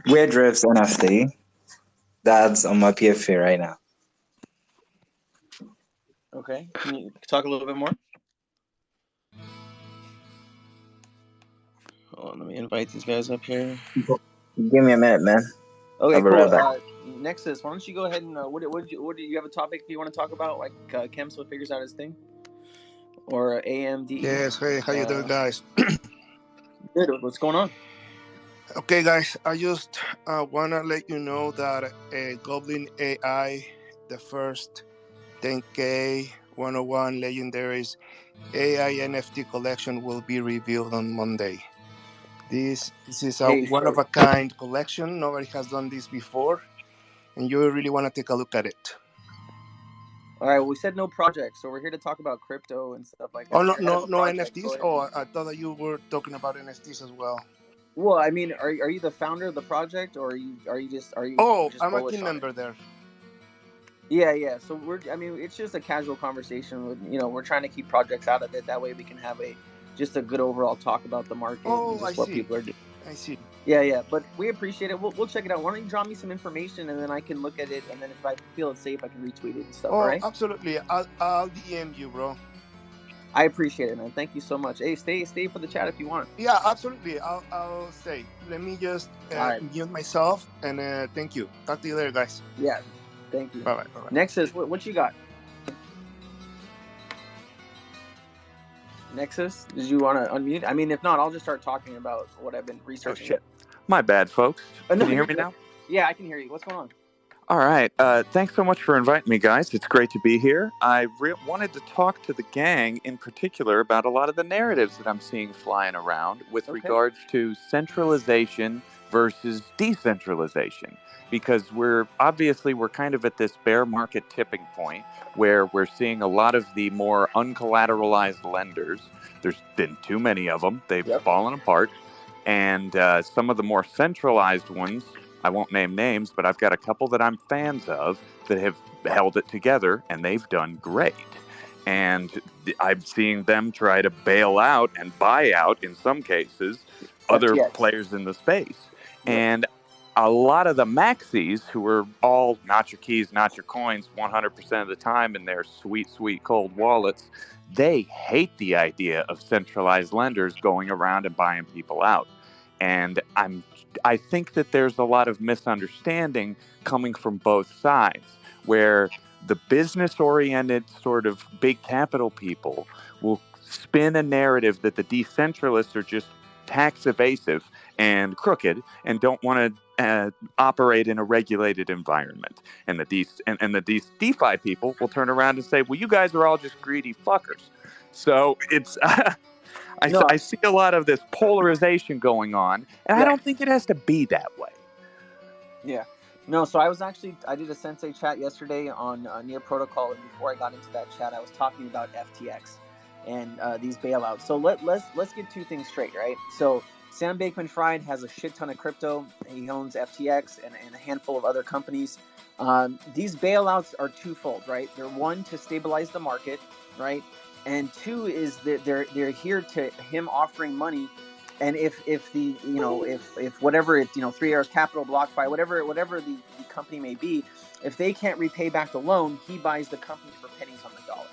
Weird Drifts NFT. That's on my PFA right now. Okay, can you talk a little bit more? Hold on, let me invite these guys up here. Give me a minute, man. Okay, I'll be cool. right back. Nexus, why don't you go ahead and what do you have a topic you want to talk about? Like Kemso figures out his thing, or AMD? Yes. Hey, how you doing, guys? Good. What's going on? Okay, guys. I just wanna let you know that Goblin AI, the first 10K 101 Legendaries AI NFT collection, will be revealed on Monday. This is a one-of-a-kind collection. Nobody has done this before, and you really want to take a look at it. All right. Well, we said no projects, so we're here to talk about crypto and stuff like that. Oh, no NFTs. Oh, I thought that you were talking about NFTs as well. Well, I mean, are you the founder of the project, or are you just Oh, just I'm a team member there. Yeah. So it's just a casual conversation. With we're trying to keep projects out of it. That way, we can have just a good overall talk about the market and just what people are doing. I see. Yeah. But we appreciate it. We'll check it out. Why don't you draw me some information and then I can look at it, and then if I feel it's safe, I can retweet it and stuff. Oh, all right? Absolutely. I'll DM you, bro. I appreciate it, man. Thank you so much. Hey, stay for the chat if you want. Yeah, absolutely. I'll stay. Let me just mute myself, and thank you. Talk to you later, guys. Yeah, thank you. Bye. Nexus, what you got? Nexus, did you want to unmute? I mean, if not, I'll just start talking about what I've been researching. Oh, shit. My bad, folks. Can you hear me now? Yeah, I can hear you. What's going on? All right. Thanks so much for inviting me, guys. It's great to be here. I wanted to talk to the gang in particular about a lot of the narratives that I'm seeing flying around with regards to centralization versus decentralization. Because we're kind of at this bear market tipping point where we're seeing a lot of the more uncollateralized lenders. There's been too many of them. They've fallen apart. And some of the more centralized ones, I won't name names, but I've got a couple that I'm fans of that have held it together, and they've done great. And I'm seeing them try to bail out and buy out, in some cases, other players in the space. And a lot of the maxis, who are all not your keys, not your coins 100% of the time in their sweet, sweet cold wallets, they hate the idea of centralized lenders going around and buying people out. And I think that there's a lot of misunderstanding coming from both sides, where the business-oriented sort of big capital people will spin a narrative that the decentralists are just tax evasive and crooked and don't want to operate in a regulated environment. And the DeFi people will turn around and say, well, you guys are all just greedy fuckers. So it's... I see a lot of this polarization going on, and I don't think it has to be that way. Yeah. No, so I did a Sensei chat yesterday on Near Protocol, and before I got into that chat, I was talking about FTX and these bailouts. So let's get two things straight, right? So Sam Bankman-Fried has a shit ton of crypto. He owns FTX and a handful of other companies. These bailouts are twofold, right? They're one, to stabilize the market, right? And two is that they're here to him offering money, and if whatever it 3 Arrows Capital, BlockFi, whatever the company may be, if they can't repay back the loan, he buys the company for pennies on the dollar.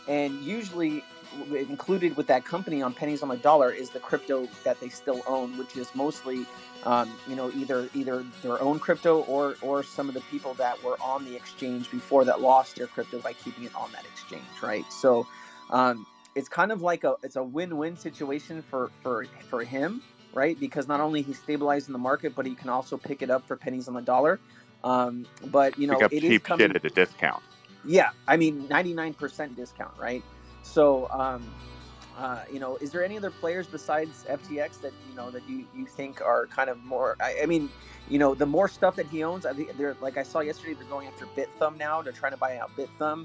And usually included with that company on pennies on the dollar is the crypto that they still own, which is mostly either their own crypto or some of the people that were on the exchange before that lost their crypto by keeping it on that exchange, right? So it's kind of like it's a win-win situation for him, right? Because not only he's stabilizing the market, but he can also pick it up for pennies on the dollar. But it is coming shit at a discount. Yeah, I mean 99% discount, right? So is there any other players besides FTX that that you think are kind of more? I mean, the more stuff that he owns, I think like I saw yesterday, they're going after BitThumb now. They're trying to buy out BitThumb,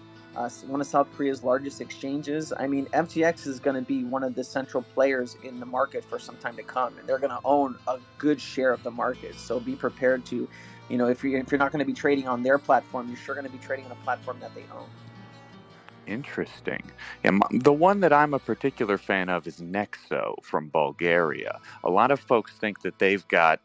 one of South Korea's largest exchanges. I mean, FTX is going to be one of the central players in the market for some time to come, and they're going to own a good share of the market. So be prepared to, if you're not going to be trading on their platform, you're sure going to be trading on a platform that they own. Interesting. And the one that I'm a particular fan of is Necksus from Bulgaria. A lot of folks think that they've got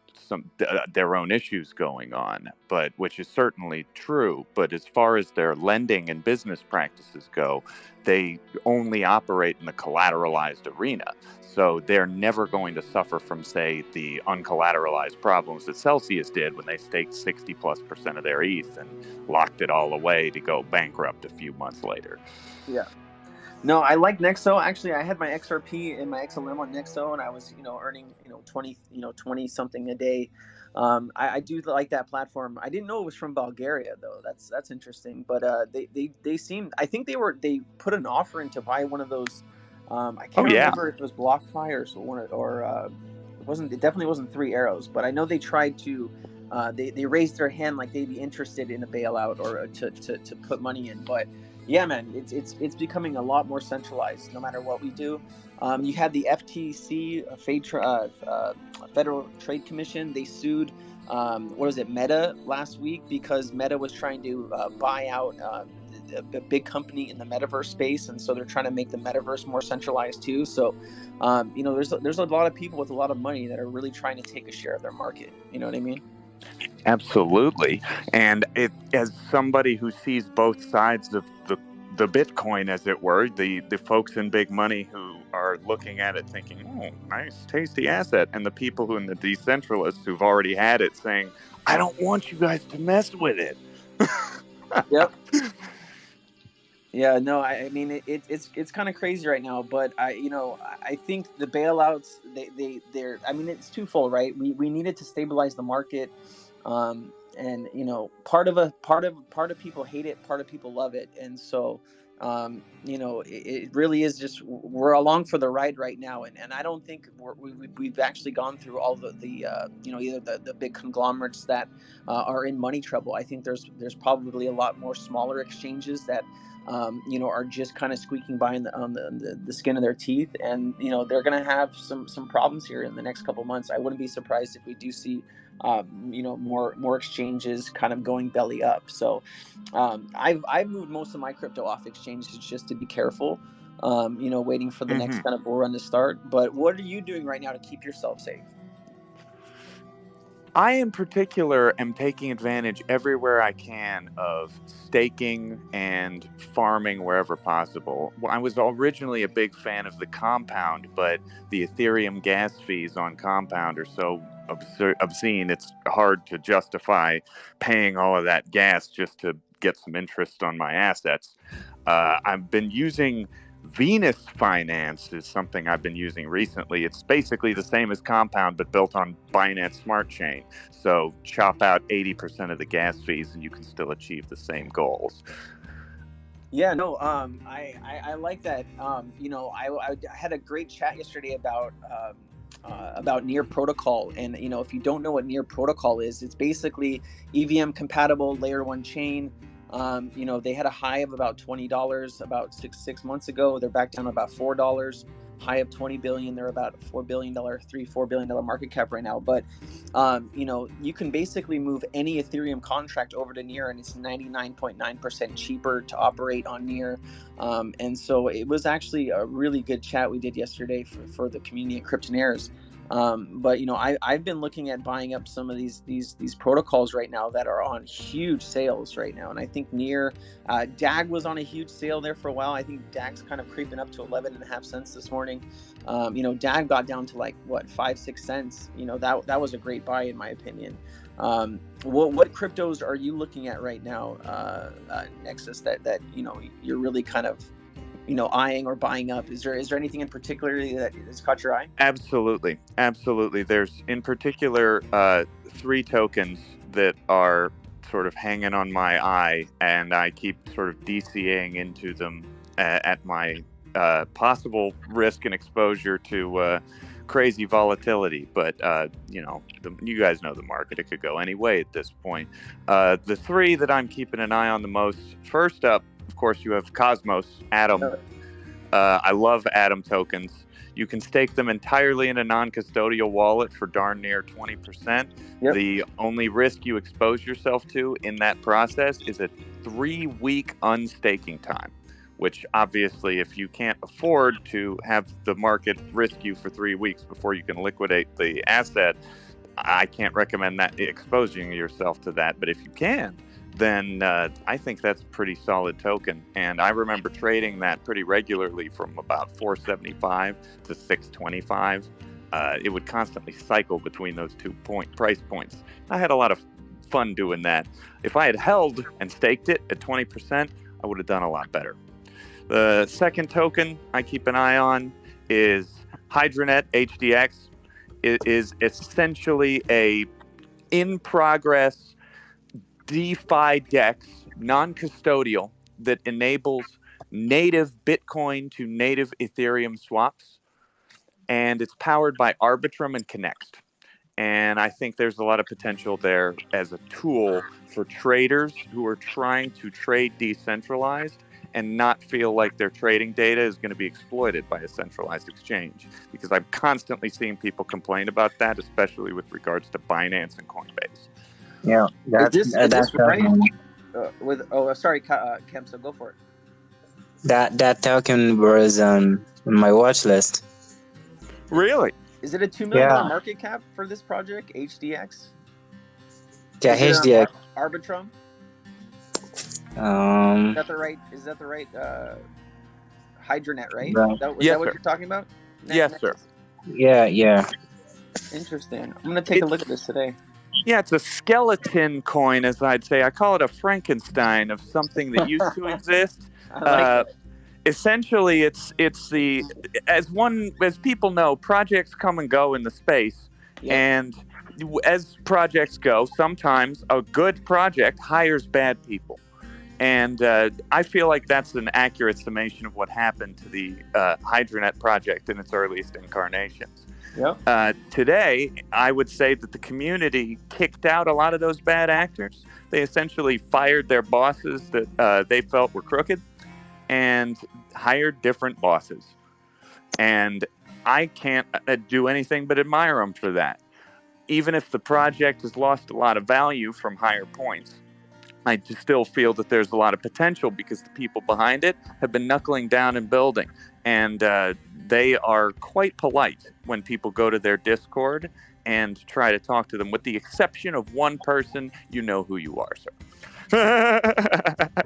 their own issues going on, but which is certainly true. But as far as their lending and business practices go, they only operate in the collateralized arena. So they're never going to suffer from, say, the uncollateralized problems that Celsius did when they staked 60+% of their ETH and locked it all away to go bankrupt a few months later. Yeah. No, I like Nexo. Actually, I had my XRP and my XLM on Nexo, and I was, earning, 20 something a day. I do like that platform. I didn't know it was from Bulgaria though. That's interesting. But they seemed. I think they put an offer in to buy one of those. I can't remember if it was BlockFi or it wasn't. It definitely wasn't Three Arrows. But I know they tried to. They raised their hand like they'd be interested in a bailout or to put money in, but. Yeah, man, it's becoming a lot more centralized. No matter what we do, you had the FTC, Federal Trade Commission. They sued, Meta last week because Meta was trying to buy out a big company in the metaverse space, and so they're trying to make the metaverse more centralized too. So, there's a lot of people with a lot of money that are really trying to take a share of their market. You know what I mean? Absolutely. And as somebody who sees both sides of the Bitcoin, as it were, the folks in big money who are looking at it thinking, oh, nice, tasty asset, and the people who in the decentralists who've already had it saying, I don't want you guys to mess with it. Yep. Yeah, no, I mean it's kind of crazy right now, but I think the bailouts they're I mean it's twofold, right? We needed to stabilize the market, and part of people hate it, part of people love it, and so it really is just we're along for the ride right now, and I don't think we've actually gone through all the either the big conglomerates that are in money trouble. I think there's probably a lot more smaller exchanges that are just kind of squeaking by on the skin of their teeth, and they're going to have some problems here in the next couple months. I wouldn't be surprised if we do see more exchanges kind of going belly up. So I've moved most of my crypto off exchanges just to be careful, waiting for the next kind of bull run to start. But what are you doing right now to keep yourself safe? I, in particular, am taking advantage everywhere I can of staking and farming wherever possible. I was originally a big fan of the Compound, but the Ethereum gas fees on Compound are so obscene, it's hard to justify paying all of that gas just to get some interest on my assets. I've been using Venus Finance is something I've been using recently. It's basically the same as Compound, but built on Binance Smart Chain. So chop out 80% of the gas fees and you can still achieve the same goals. Yeah, no, I like that. I had a great chat yesterday about Near Protocol, and if you don't know what Near Protocol is, it's basically EVM compatible layer 1 chain. They had a high of about $20 about six months ago. They're back down to about $4. High of 20 billion. They're about $4 billion market cap right now. But you can basically move any Ethereum contract over to Near, and it's 99.9% cheaper to operate on Near. And so it was actually a really good chat we did yesterday for the community at Cryptonairz. But I've been looking at buying up some of these protocols right now that are on huge sales right now, and I think Near DAG was on a huge sale there for a while. I think DAG's kind of creeping up to 11.5 cents this morning. DAG got down to like 5-6 cents. That was a great buy in my opinion. What cryptos are you looking at right now, Necksus, that you're really kind of eyeing or buying up? Is there anything in particular that has caught your eye? Absolutely. There's in particular 3 tokens that are sort of hanging on my eye, and I keep sort of DCAing into them at my possible risk and exposure to crazy volatility. But you guys know the market; it could go any way at this point. The 3 that I'm keeping an eye on the most. First up, of course, you have Cosmos, Atom. I love Atom tokens. You can stake them entirely in a non-custodial wallet for darn near 20%. Yep. The only risk you expose yourself to in that process is a 3-week unstaking time, which obviously, if you can't afford to have the market risk you for 3 weeks before you can liquidate the asset, I can't recommend that, exposing yourself to that. But if you can, then I think that's a pretty solid token. And I remember trading that pretty regularly from about 475 to 625. It would constantly cycle between those price points. I had a lot of fun doing that. If I had held and staked it at 20%, I would have done a lot better. The second token I keep an eye on is Hydranet HDX. It is essentially a in-progress DeFi DEX, non-custodial, that enables native Bitcoin to native Ethereum swaps. And it's powered by Arbitrum and Necksus. And I think there's a lot of potential there as a tool for traders who are trying to trade decentralized and not feel like their trading data is going to be exploited by a centralized exchange. Because I'm constantly seeing people complain about that, especially with regards to Binance and Coinbase. Yeah, Is this right? Sorry, Kem, so go for it. That token was on my watch list. Really? Is it a $2 million market cap for this project, HDX? Yeah, HDX. Arbitrum? Is that the right Hydranet, right? Right. Is that what you're talking about? Yes, sir. Yeah. Interesting. I'm going to take a look at this today. Yeah, it's a skeleton coin, as I'd say. I call it a Frankenstein of something that used to exist. I like it. Essentially, it's the as people know, projects come and go in the space, and as projects go, sometimes a good project hires bad people, and I feel like that's an accurate summation of what happened to the Hydranet project in its earliest incarnations. Yep. Today, I would say that the community kicked out a lot of those bad actors. They essentially fired their bosses that they felt were crooked and hired different bosses. And I can't do anything but admire them for that. Even if the project has lost a lot of value from higher points, I just still feel that there's a lot of potential because the people behind it have been knuckling down and building. And they are quite polite when people go to their Discord and try to talk to them, with the exception of one person. You know who you are, sir.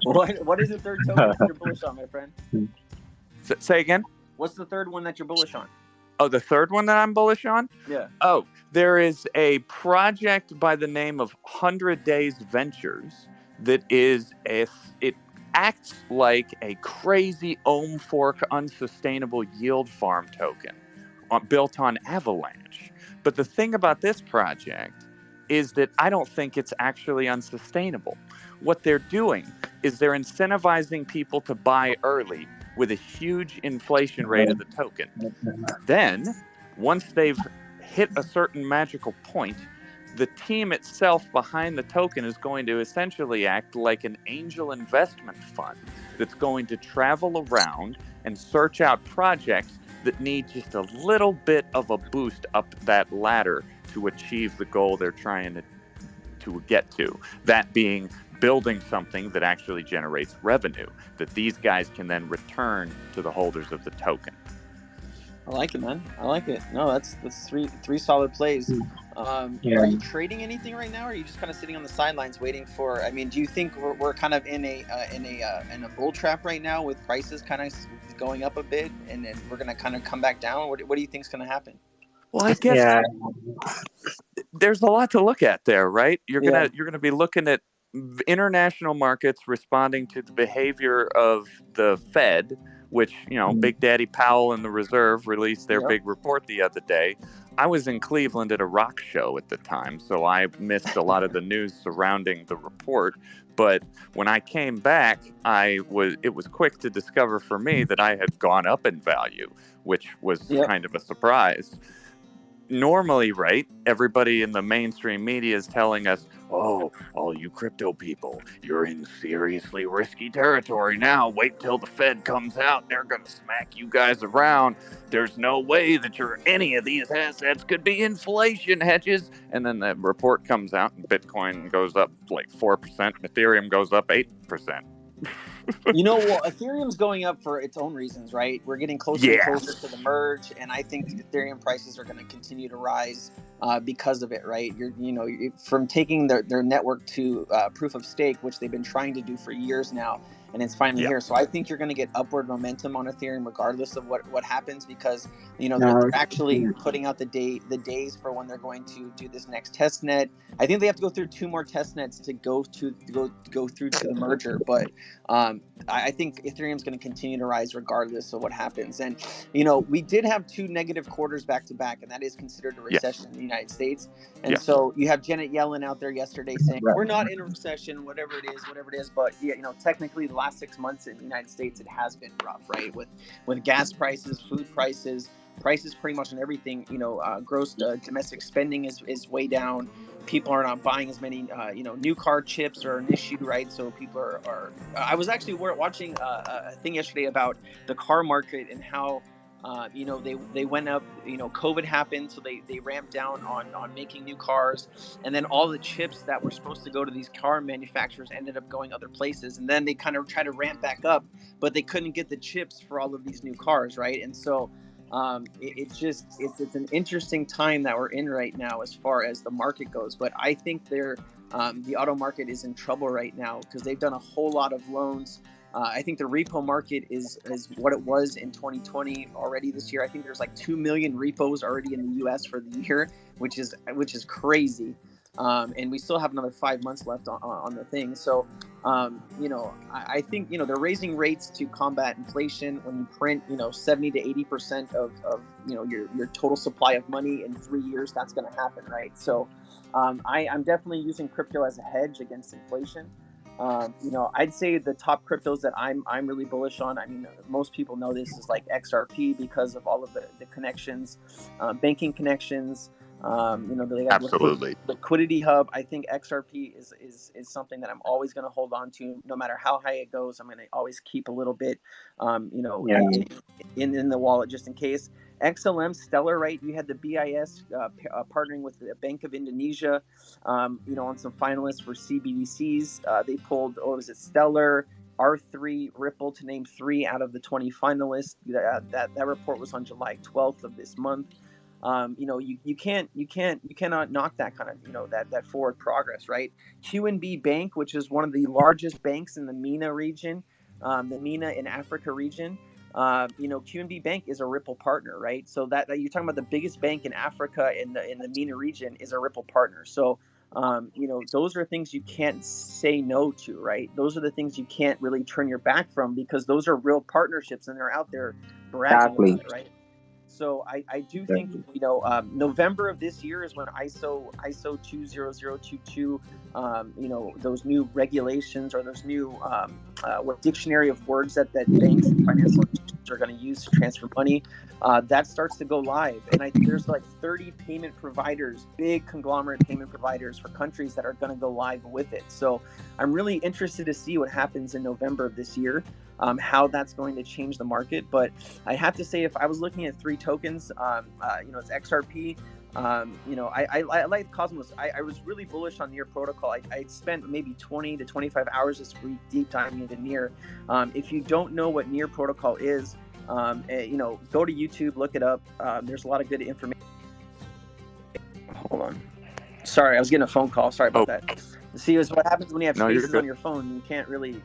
What is the third token that you're bullish on, my friend? Say again? What's the third one that you're bullish on? Oh, the third one that I'm bullish on? Yeah. Oh, there is a project by the name of 100 Days Ventures that it acts like a crazy ohm fork unsustainable yield farm token built on Avalanche. But the thing about this project is that I don't think it's actually unsustainable. What they're doing is they're incentivizing people to buy early with a huge inflation rate of the token. Then, once they've hit a certain magical point, the team itself behind the token is going to essentially act like an angel investment fund that's going to travel around and search out projects that need just a little bit of a boost up that ladder to achieve the goal they're trying to get to. That being building something that actually generates revenue that these guys can then return to the holders of the token. I like it, man. I like it. No, that's three solid plays. Are you trading anything right now, or are you just kind of sitting on the sidelines waiting for? I mean, do you think we're kind of in a bull trap right now with prices kind of going up a bit, and then we're gonna kind of come back down? What do you think's gonna happen? Well, I guess there's a lot to look at there, right? You're gonna be looking at international markets responding to the behavior of the Fed, which, Big Daddy Powell and the Reserve released their big report the other day. I was in Cleveland at a rock show at the time, so I missed a lot of the news surrounding the report. But when I came back, it was quick to discover for me that I had gone up in value, which was kind of a surprise. Normally, right, everybody in the mainstream media is telling us, oh, all you crypto people, you're in seriously risky territory now. Wait till the Fed comes out. They're going to smack you guys around. There's no way that any of these assets could be inflation hedges. And then the report comes out and Bitcoin goes up like 4%, and Ethereum goes up 8%. Well, Ethereum's going up for its own reasons, right? We're getting closer and closer to the merge, and I think Ethereum prices are going to continue to rise because of it, right? From taking their network to proof of stake, which they've been trying to do for years now, and it's finally here. So I think you're going to get upward momentum on Ethereum regardless of what happens, because they're actually putting out the days for when they're going to do this next test net. I think they have to go through 2 more test nets to go through to the merger, but I think Ethereum is going to continue to rise regardless of what happens. And we did have 2 negative quarters back to back, and that is considered a recession in the United States. And so you have Janet Yellen out there yesterday saying we're not in a recession, whatever it is. But technically the last 6 months in the United States, it has been rough, right? With gas prices, food prices pretty much on everything. Gross domestic spending is way down. People are not buying as many new car chips are an issue, right? So people are I was actually watching a thing yesterday about the car market and how they went up. COVID happened, so they ramped down on making new cars, and then all the chips that were supposed to go to these car manufacturers ended up going other places, and then they kind of tried to ramp back up, but they couldn't get the chips for all of these new cars, right? And so it's an interesting time that we're in right now as far as the market goes. But I think the auto market is in trouble right now because they've done a whole lot of loans. I think the repo market is what it was in 2020 already this year. I think there's like 2 million repos already in the U.S. for the year, which is crazy. And we still have another 5 months left on the thing. So, I think, they're raising rates to combat inflation. When you print, 70 to 80% of your total supply of money in 3 years, that's going to happen, right? So I'm definitely using crypto as a hedge against inflation. I'd say the top cryptos that I'm really bullish on. I mean, most people know this is like XRP because of all of the connections, banking connections. They got liquidity hub. I think XRP is something that I'm always going to hold on to, no matter how high it goes. I'm going to always keep a little bit, in the wallet just in case. XLM Stellar, right? You had the BIS partnering with the Bank of Indonesia, on some finalists for CBDCs. They pulled, Stellar, R3, Ripple, to name 3 out of the 20 finalists. That report was on July 12th of this month. You cannot knock that kind of, that forward progress, right? QNB Bank, which is one of the largest banks in the MENA region, the MENA in Africa region. QNB Bank is a Ripple partner, right? So that you're talking about the biggest bank in Africa in the MENA region is a Ripple partner. So, those are things you can't say no to, right? Those are the things you can't really turn your back from, because those are real partnerships and they're out there bragging about it, right? So I do think, November of this year is when ISO 20022, those new regulations, or those new dictionary of words that banks and financial institutions are going to use to transfer money, that starts to go live. And I think there's like 30 payment providers, big conglomerate payment providers for countries that are going to go live with it. So I'm really interested to see what happens in November of this year. How that's going to change the market. But I have to say, if I was looking at 3 tokens, it's XRP. I like Cosmos. I was really bullish on Near Protocol. I spent maybe 20 to 25 hours this week deep diving into Near. If you don't know what Near Protocol is, go to YouTube, look it up. There's a lot of good information. Hold on. Sorry, I was getting a phone call. Sorry about that. See, is what happens when you have spaces on your phone. You can't really,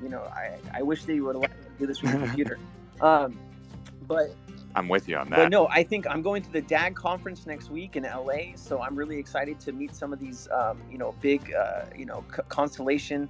I wish they would allow you to do this with your computer. But I'm with you on that. But no, I think I'm going to the DAG conference next week in LA. So I'm really excited to meet some of these, big, constellation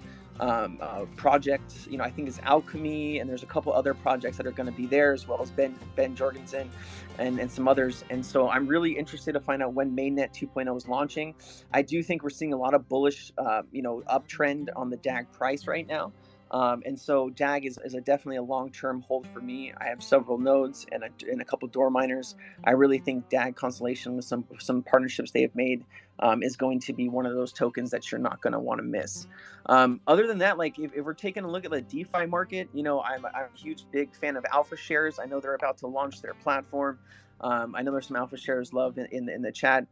projects. I think it's Alchemy, and there's a couple other projects that are going to be there, as well as Ben Jorgensen and some others. And so I'm really interested to find out when Mainnet 2.0 is launching. I do think we're seeing a lot of bullish, uptrend on the DAG price right now. And so DAG is definitely a long-term hold for me. I have several nodes and a couple door miners. I really think DAG Constellation, with some partnerships they have made, is going to be one of those tokens that you're not going to want to miss. Other than that, like if we're taking a look at the DeFi market, I'm a huge big fan of Alpha Shares. I know they're about to launch their platform. I know there's some alpha shares love in the chat.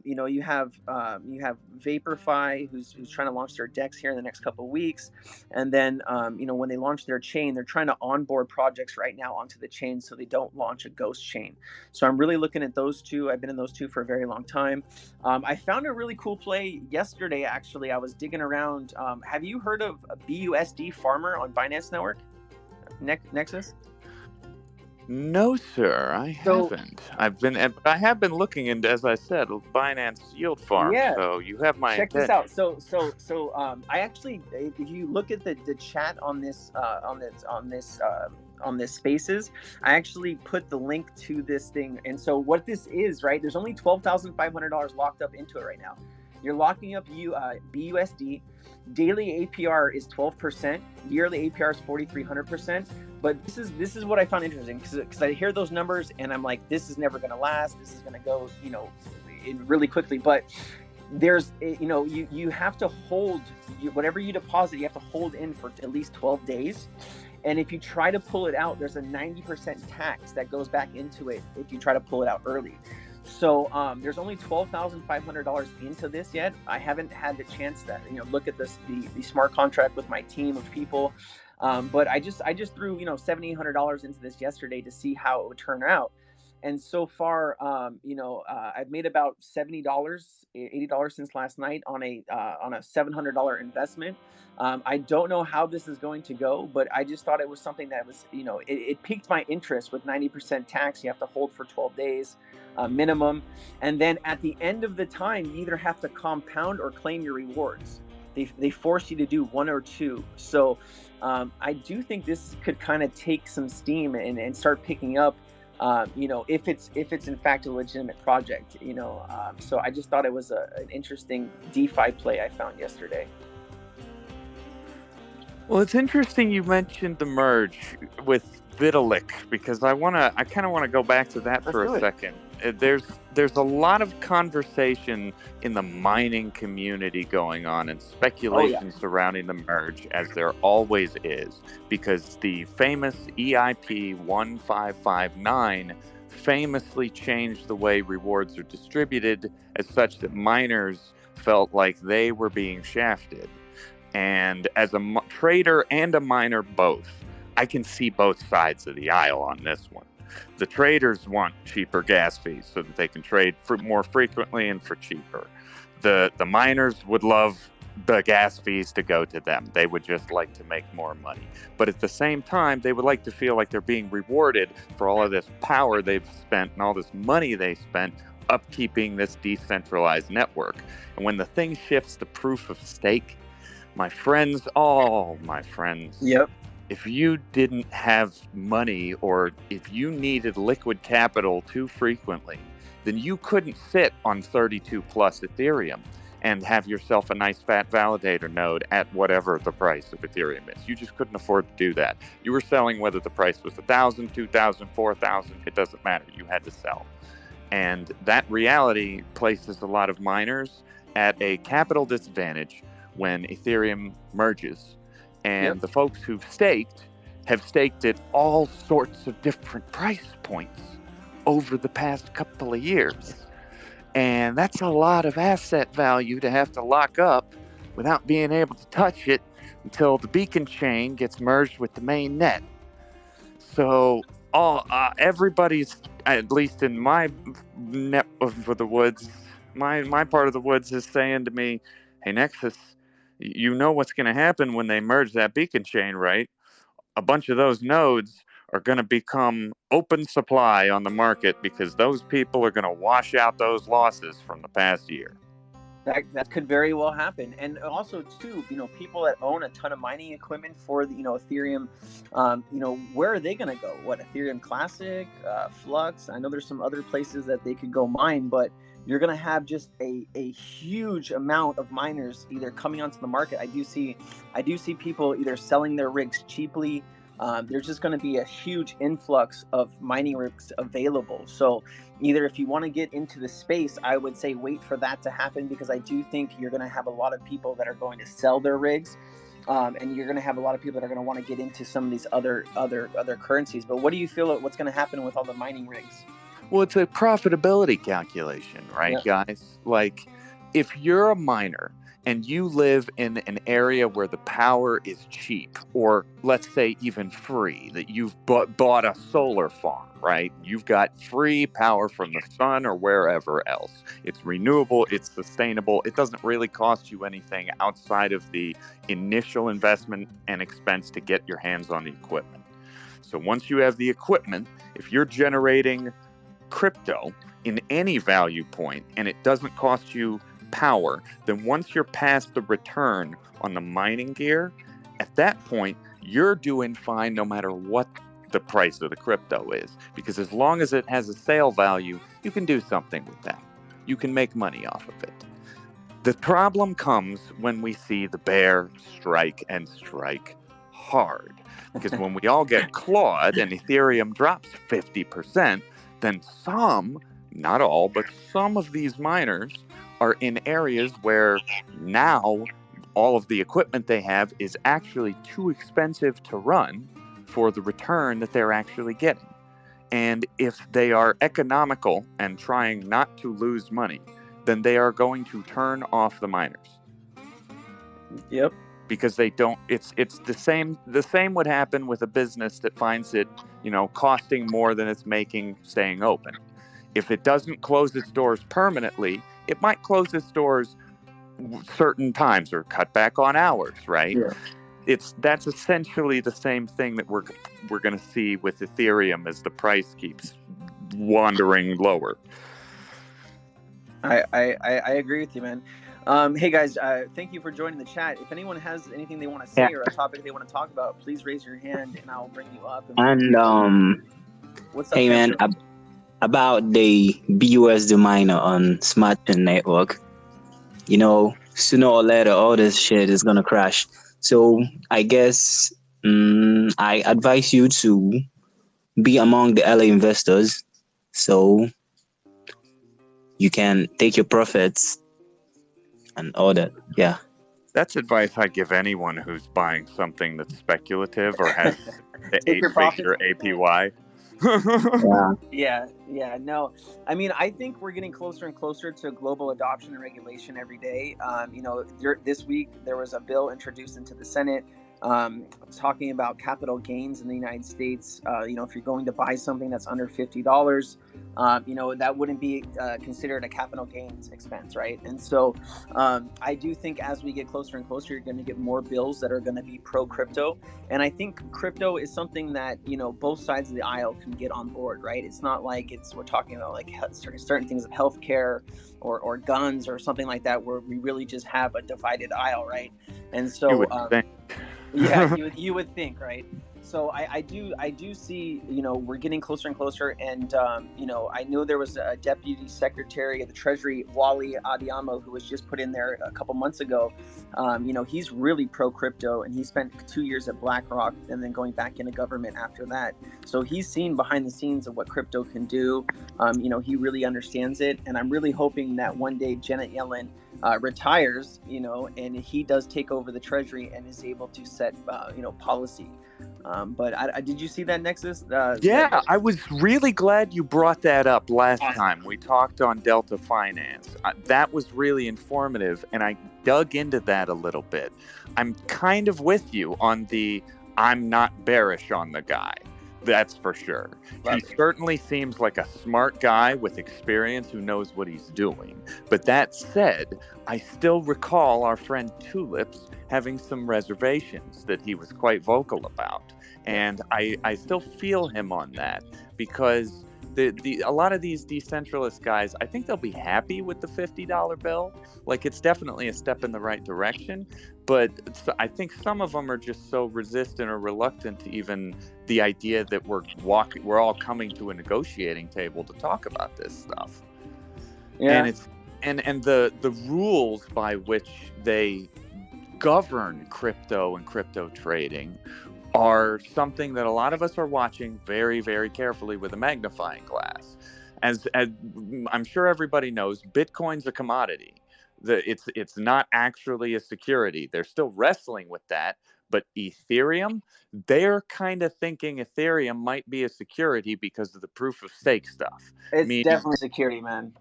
You have Vaporfy, who's trying to launch their DEX here in the next couple of weeks, and then when they launch their chain, they're trying to onboard projects right now onto the chain so they don't launch a ghost chain. So I'm really looking at those two. I've been in those two for a very long time. I found a really cool play yesterday. Actually, I was digging around. Have you heard of a BUSD Farmer on Binance Network? Necksus? No, sir, I haven't. I have been looking into, as I said, Binance Yield Farm. Yeah. So you have my Check attention. this out. So I actually, if you look at the chat on this Spaces, I actually put the link to this thing. And so what this is, right? There's only $12,500 locked up into it right now. You're locking up BUSD. Daily APR is 12%. Yearly APR is 4,300%. But this is what I found interesting, because I hear those numbers and I'm like, this is never going to last. This is going to go, really quickly. But there's, you have to hold whatever you deposit. You have to hold in for at least 12 days. And if you try to pull it out, there's a 90% tax that goes back into it if you try to pull it out early. So there's only $12,500 into this yet. I haven't had the chance to look at the smart contract with my team of people, but I just threw $7,800 into this yesterday to see how it would turn out. And so far, I've made about $70, $80 since last night on a $700 investment. I don't know how this is going to go, but I just thought it was something that was, it piqued my interest. With 90% tax, you have to hold for 12 days minimum. And then at the end of the time, you either have to compound or claim your rewards. They force you to do one or two. So I do think this could kind of take some steam and start picking up. If it's in fact a legitimate project, so I just thought it was an interesting DeFi play I found yesterday. Well, it's interesting you mentioned the merge with Vitalik, because I kind of want to go back to that for a second. There's a lot of conversation in the mining community going on and speculation surrounding the merge, as there always is, because the famous EIP 1559 famously changed the way rewards are distributed, as such that miners felt like they were being shafted. And as a trader and a miner both, I can see both sides of the aisle on this one. The traders want cheaper gas fees so that they can trade for more frequently and for cheaper. The miners would love the gas fees to go to them. They would just like to make more money. But at the same time, they would like to feel like they're being rewarded for all of this power they've spent and all this money they spent upkeeping this decentralized network. And when the thing shifts to proof of stake, my friends, yep, if you didn't have money, or if you needed liquid capital too frequently, then you couldn't sit on 32 plus Ethereum and have yourself a nice fat validator node at whatever the price of Ethereum is. You just couldn't afford to do that. You were selling whether the price was 1,000, 2,000, 4,000, it doesn't matter. You had to sell. And that reality places a lot of miners at a capital disadvantage when Ethereum merges. And the folks who've staked have staked at all sorts of different price points over the past couple of years. And that's a lot of asset value to have to lock up without being able to touch it until the beacon chain gets merged with the main net. So everybody's, at least in my net of the woods, my part of the woods is saying to me, hey, Necksus, you know what's going to happen when they merge that beacon chain, right? A bunch of those nodes are going to become open supply on the market, because those people are going to wash out those losses from the past year. That could very well happen. And also too, people that own a ton of mining equipment for the, Ethereum, where are they going to go? What, Ethereum Classic, Flux? I know there's some other places that they could go mine, but you're going to have just a huge amount of miners either coming onto the market. I do see people either selling their rigs cheaply. There's just going to be a huge influx of mining rigs available. So either, if you want to get into the space, I would say wait for that to happen, because I do think you're going to have a lot of people that are going to sell their rigs, and you're going to have a lot of people that are going to want to get into some of these other currencies. But what do you feel what's going to happen with all the mining rigs? Well, it's a profitability calculation, right, guys? Like, if you're a miner and you live in an area where the power is cheap, or let's say even free, that you've bought a solar farm, right? You've got free power from the sun or wherever else. It's renewable, it's sustainable. It doesn't really cost you anything outside of the initial investment and expense to get your hands on the equipment. So once you have the equipment, if you're generating crypto in any value point and it doesn't cost you power, then once you're past the return on the mining gear, at that point you're doing fine no matter what the price of the crypto is, because as long as it has a sale value, you can do something with that. You can make money off of it. The problem comes when we see the bear strike and strike hard, because when we all get clawed and Ethereum drops 50%, then some, not all, but some of these miners are in areas where now all of the equipment they have is actually too expensive to run for the return that they're actually getting. And if they are economical and trying not to lose money, then they are going to turn off the miners. Yep. Because they don't, it's the same would happen with a business that finds it, costing more than it's making staying open. If it doesn't close its doors permanently, it might close its doors certain times or cut back on hours, right? Yeah. That's essentially the same thing that we're going to see with Ethereum as the price keeps wandering lower. I agree with you, man. Hey guys, thank you for joining the chat. If anyone has anything they want to say or a topic they want to talk about, please raise your hand and I'll bring you up. What's up, hey man, about the BUSD miner on Smart Chain Network, sooner or later all this shit is gonna crash. So I guess I advise you to be among the early investors, so you can take your profits and all that. Yeah. That's advice I give anyone who's buying something that's speculative or has the eight-figure APY. Yeah. No, I mean, I think we're getting closer and closer to global adoption and regulation every day. This week there was a bill introduced into the Senate talking about capital gains in the United States. If you're going to buy something that's under $50, that wouldn't be considered a capital gains expense, right? And so I do think as we get closer and closer, you're going to get more bills that are going to be pro crypto. And I think crypto is something that, both sides of the aisle can get on board, right? It's not like we're talking about like certain things of healthcare or guns or something like that, where we really just have a divided aisle, right? And so yeah, you would think, right? So I do see, we're getting closer and closer. And, I know there was a Deputy Secretary of the Treasury, Wally Adeyemo, who was just put in there a couple months ago. He's really pro crypto, and he spent 2 years at BlackRock and then going back into government after that. So he's seen behind the scenes of what crypto can do. He really understands it. And I'm really hoping that one day Janet Yellen retires, and he does take over the Treasury and is able to set, policy. But did you see that, Necksus? I was really glad you brought that up last time. We talked on Delta Finance. That was really informative, and I dug into that a little bit. I'm kind of with you on I'm not bearish on the guy. That's for sure. He certainly seems like a smart guy with experience who knows what he's doing. But that said, I still recall our friend Tulips having some reservations that he was quite vocal about. And I still feel him on that, because a lot of these decentralist guys, I think they'll be happy with the $50 bill. Like, it's definitely a step in the right direction. But I think some of them are just so resistant or reluctant to even the idea that we're all coming to a negotiating table to talk about this stuff. Yeah. And the rules by which they govern crypto and crypto trading are something that a lot of us are watching very, very carefully with a magnifying glass. As I'm sure everybody knows, Bitcoin's a commodity. It's not actually a security. They're still wrestling with that, But Ethereum, they're kind of thinking Ethereum might be a security because of the proof of stake stuff. It's definitely security, man.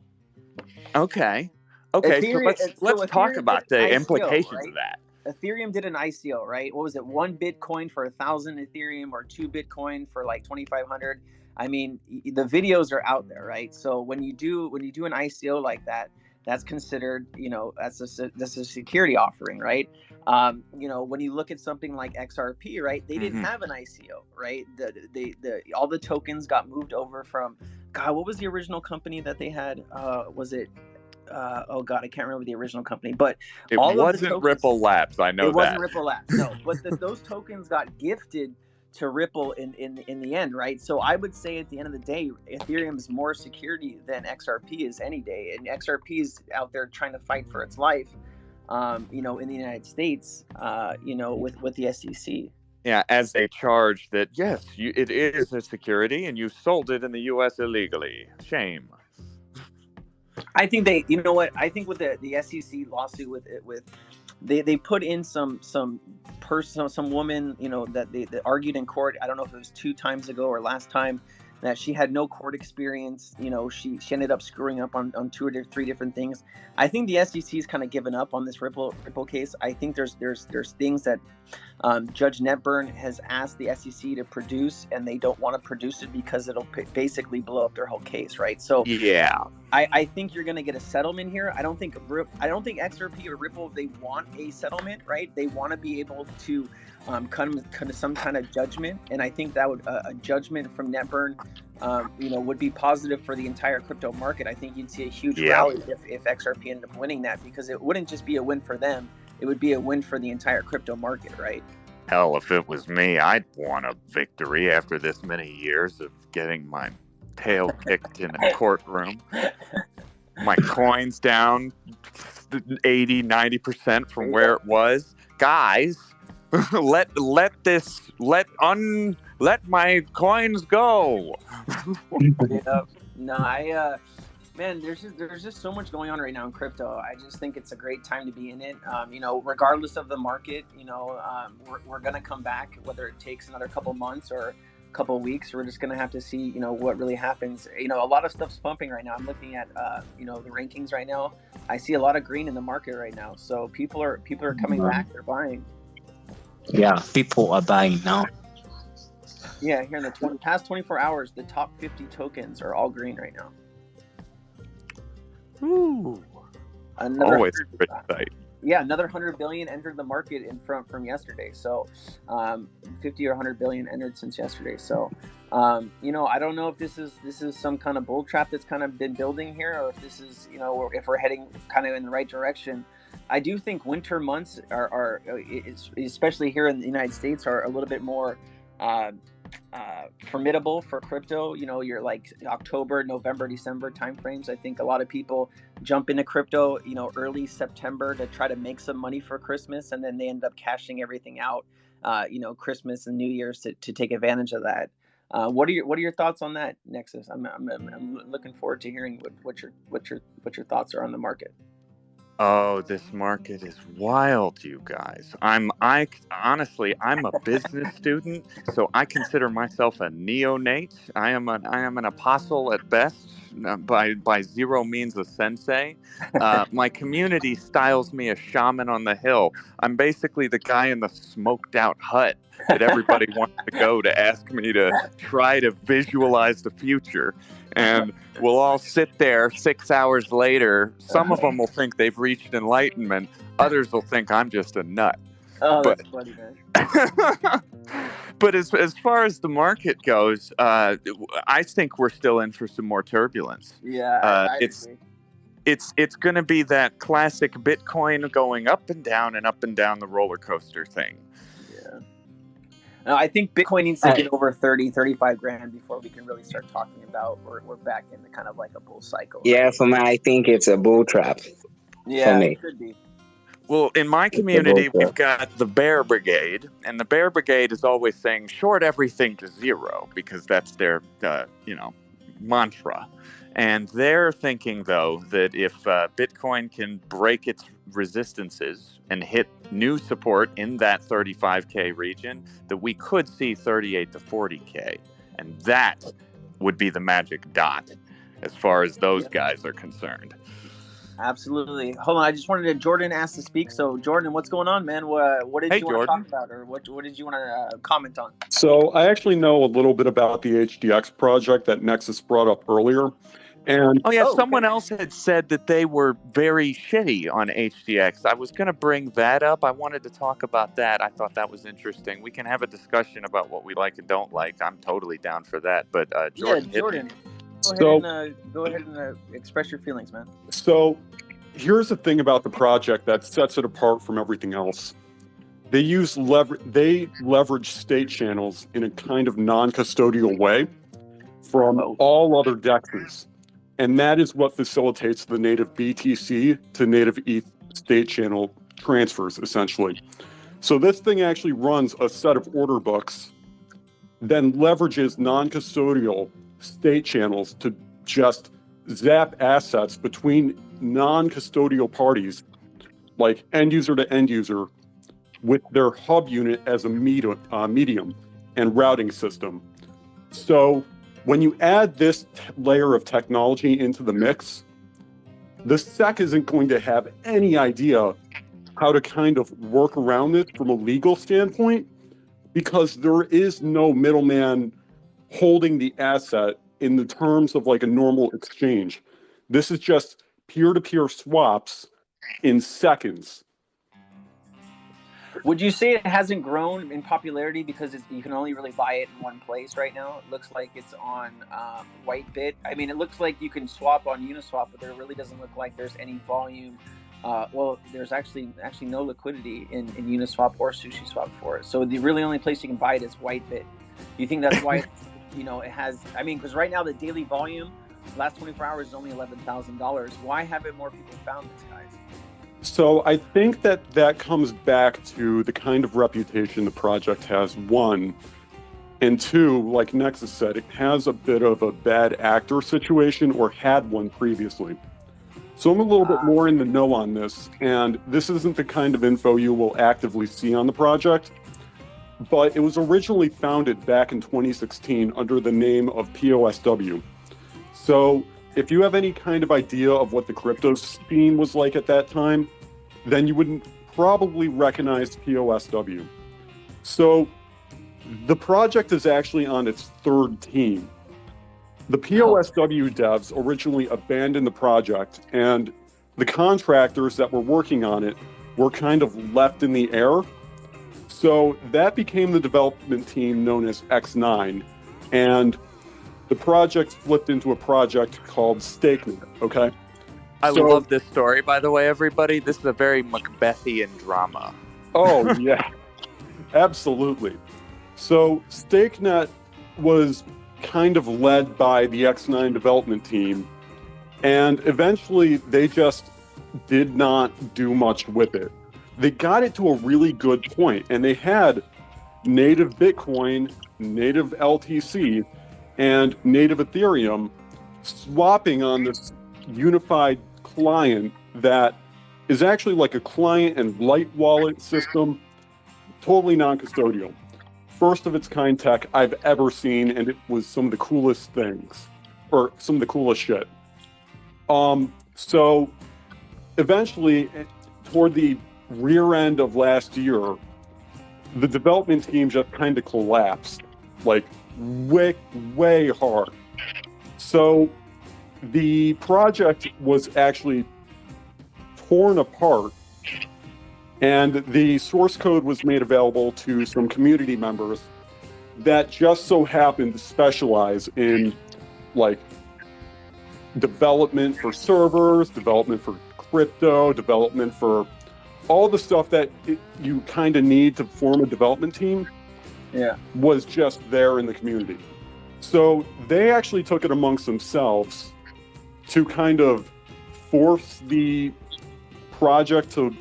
Okay. Ethereum, So let's talk about the implications of that. Ethereum did an ICO, right? What was it? 1 Bitcoin for 1,000 Ethereum, or 2 Bitcoin for like 2,500. I mean, the videos are out there, right? So when you do an ICO like that, that's considered, that's a security offering, right? When you look at something like XRP, right? They didn't have an ICO, right? All the tokens got moved over from, God, what was the original company that they had? Was it? Oh God, I can't remember the original company, but it wasn't Ripple Labs. I know that. It wasn't Ripple Labs, no. But those tokens got gifted to Ripple in the end, right? So I would say at the end of the day, Ethereum is more security than XRP is any day, and XRP is out there trying to fight for its life, in the United States, with the SEC. Yeah, as they charge that, yes, it is a security, and you sold it in the U.S. illegally. Shame. I think I think with the SEC lawsuit they put in some woman, that they argued in court. I don't know if it was 2 times ago or last time, that she had no court experience. She ended up screwing up on 2 or 3 different things. I think the SEC's kind of given up on this Ripple case. I think there's things that Judge Netburn has asked the SEC to produce, and they don't want to produce it because it'll basically blow up their whole case, right? So yeah, I think you're going to get a settlement here. I don't think XRP or Ripple, they want a settlement, right? They want to be able to come to some kind of judgment, and I think that would a judgment from Netburn, would be positive for the entire crypto market. I think you'd see a huge rally if XRP ended up winning that, because it wouldn't just be a win for them; it would be a win for the entire crypto market, right? Hell, if it was me, I'd want a victory after this many years of getting my tail kicked in a courtroom. My coin's down 80-90% from where it was. Guys, let my coins go. Yeah. No, man, there's just so much going on right now in crypto. I just think it's a great time to be in it. Regardless of the market, we're gonna come back, whether it takes another couple months or a couple of weeks. We're just gonna have to see, what really happens. A lot of stuff's pumping right now. I'm looking at, the rankings right now. I see a lot of green in the market right now. So people are coming back. They're buying. Yeah, people are buying now. Yeah, here in the past 24 hours, the top 50 tokens are all green right now. Ooh. Always pretty tight. Yeah, another 100 billion entered the market from yesterday. So 50 or 100 billion entered since yesterday. So I don't know if this is some kind of bull trap that's kind of been building here, or if this is, if we're heading kind of in the right direction. I do think winter months are especially here in the United States, are a little bit more formidable for crypto. You're like October, November, December timeframes. I think a lot of people jump into crypto, early September to try to make some money for Christmas, and then they end up cashing everything out, Christmas and New Year's to take advantage of that. What are your thoughts on that, Necksus? I'm looking forward to hearing what your thoughts are on the market. Oh, this market is wild, you guys. Honestly, I'm a business student, so I consider myself a neonate. I am an apostle at best, by zero means a sensei. My community styles me a shaman on the hill. I'm basically the guy in the smoked out hut that everybody wants to go to ask me to try to visualize the future. And we'll all sit there 6 hours later. Some of them will think they've reached enlightenment. Others will think I'm just a nut. Oh, that's funny, man. But as far as the market goes, I think we're still in for some more turbulence. Yeah, I agree. It's going to be that classic Bitcoin going up and down the roller coaster thing. Yeah. No, I think Bitcoin needs to get over 35 grand before we can really start talking about we're back in the kind of like a bull cycle. Right? Yeah, for me, I think it's a bull trap. Yeah, for me. It could be. Well, in my community, we've got the Bear Brigade, and the Bear Brigade is always saying short everything to zero because that's their, mantra. And they're thinking, though, that if Bitcoin can break its resistances and hit new support in that 35K region, that we could see 38 to 40K. And that would be the magic dot as far as those guys are concerned. Absolutely. Hold on, I just wanted Jordan asked to speak. So, Jordan, what's going on, man? What did you want to talk about, or what did you want to comment on? So, I actually know a little bit about the HDX project that Necksus brought up earlier. And someone else had said that they were very shitty on HDX. I was going to bring that up. I wanted to talk about that. I thought that was interesting. We can have a discussion about what we like and don't like. I'm totally down for that. But Jordan, go ahead and express your feelings, man. So here's the thing about the project that sets it apart from everything else. They leverage state channels in a kind of non-custodial way from all other DEXs. And that is what facilitates the native BTC to native ETH state channel transfers, essentially. So this thing actually runs a set of order books, then leverages non-custodial state channels to just zap assets between non-custodial parties, like end user to end user, with their hub unit as a medium and routing system. So when you add this layer of technology into the mix, the SEC isn't going to have any idea how to kind of work around this from a legal standpoint, because there is no middleman holding the asset in the terms of like a normal exchange. This is just peer-to-peer swaps in seconds. Would you say it hasn't grown in popularity because you can only really buy it in one place right now? It looks like it's on Whitebit. I mean, it looks like you can swap on Uniswap, but there really doesn't look like there's any volume. There's actually no liquidity in Uniswap or SushiSwap for it. So the really only place you can buy it is Whitebit. Do you think that's why it has? I mean, because right now the daily volume, last 24 hours is only $11,000. Why haven't more people found this, guys? So I think that comes back to the kind of reputation the project has, one, and two, like Necksus said, it has a bit of a bad actor situation, or had one previously. So I'm a little bit more in the know on this, and this isn't the kind of info you will actively see on the project, but it was originally founded back in 2016 under the name of POSW. So if you have any kind of idea of what the crypto scene was like at that time, then you would probably recognize POSW. So the project is actually on its third team. The POSW devs originally abandoned the project, and the contractors that were working on it were kind of left in the air. So that became the development team known as X9, and the project flipped into a project called StakeNet, okay? I love this story, by the way, everybody. This is a very Macbethian drama. Oh, yeah, absolutely. So StakeNet was kind of led by the X9 development team, and eventually they just did not do much with it. They got it to a really good point, and they had native Bitcoin, native LTC, and native Ethereum swapping on this unified client that is actually like a client and light wallet system, totally non-custodial. First of its kind tech I've ever seen, and it was some of the coolest things, or some of the coolest shit. So eventually, toward the rear end of last year, the development team just kind of collapsed, like way hard. So the project was actually torn apart, and the source code was made available to some community members that just so happened to specialize in like development for servers, development for crypto, development for all the stuff that you kind of need to form a development team. Yeah, was just there in the community. So they actually took it amongst themselves to kind of force the project to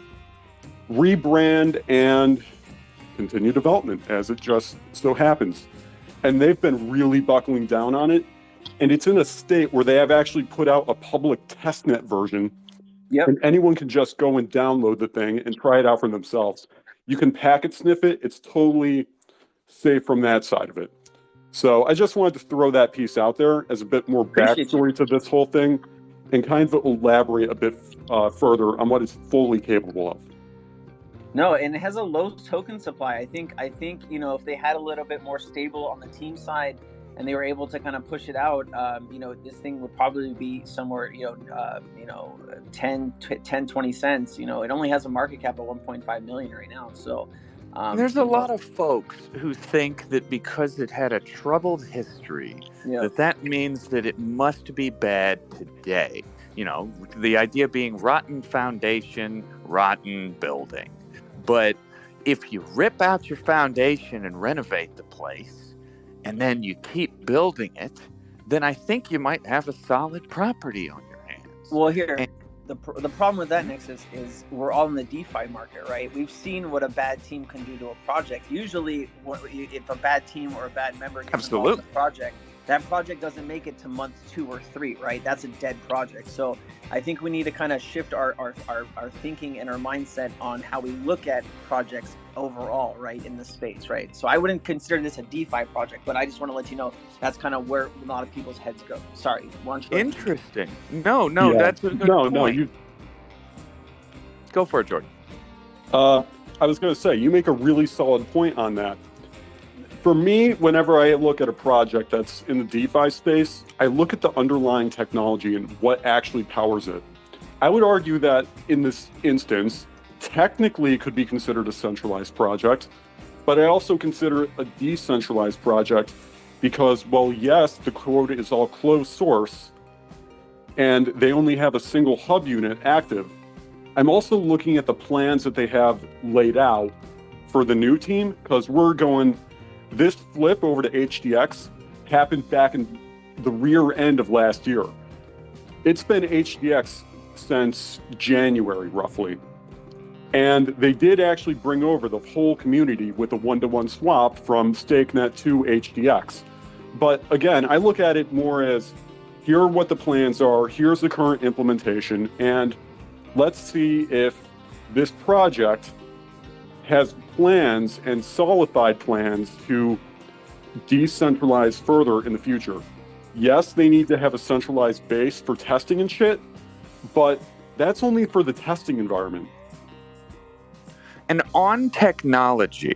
rebrand and continue development, as it just so happens. And they've been really buckling down on it. and it's in a state where they have actually put out a public testnet version. Yep. And anyone can just go and download the thing and try it out for themselves. You can packet sniff it. It's totally safe from that side of it. So I just wanted to throw that piece out there as a bit more backstory to this whole thing and kind of elaborate a bit further on what it's fully capable of. No, and it has a low token supply. I think if they had a little bit more stable on the team side and they were able to kind of push it out, this thing would probably be somewhere 10 20 cents. It only has a market cap of 1.5 million right now. So there's a lot of folks who think that because it had a troubled history, that means that it must be bad today. The idea being rotten foundation, rotten building. But if you rip out your foundation and renovate the place, and then you keep building it, then I think you might have a solid property on your hands. Well, the problem with that, Necksus, is we're all in the DeFi market, right? We've seen what a bad team can do to a project. Usually, if a bad team or a bad member gets involved in the project, that project doesn't make it to month 2 or 3, right? That's a dead project. So I think we need to kind of shift our thinking and our mindset on how we look at projects overall, right, in the space, right? So I wouldn't consider this a DeFi project, but I just want to let you know that's kind of where a lot of people's heads go. Sorry. Why don't you Interesting. No, that's a good point. No, you go for it, Jordan. I was going to say, you make a really solid point on that. For me, whenever I look at a project that's in the DeFi space, I look at the underlying technology and what actually powers it. I would argue that in this instance, technically it could be considered a centralized project, but I also consider it a decentralized project because, well, yes, the code is all closed source and they only have a single hub unit active. I'm also looking at the plans that they have laid out for the new team because we're going... This flip over to HDX happened back in the rear end of last year. It's been HDX since January, roughly. And they did actually bring over the whole community with a one-to-one swap from StakeNet to HDX. But again, I look at it more as, here are what the plans are, here's the current implementation, and let's see if this project has plans and solidified plans to decentralize further in the future. Yes, they need to have a centralized base for testing and shit, but that's only for the testing environment. And on technology,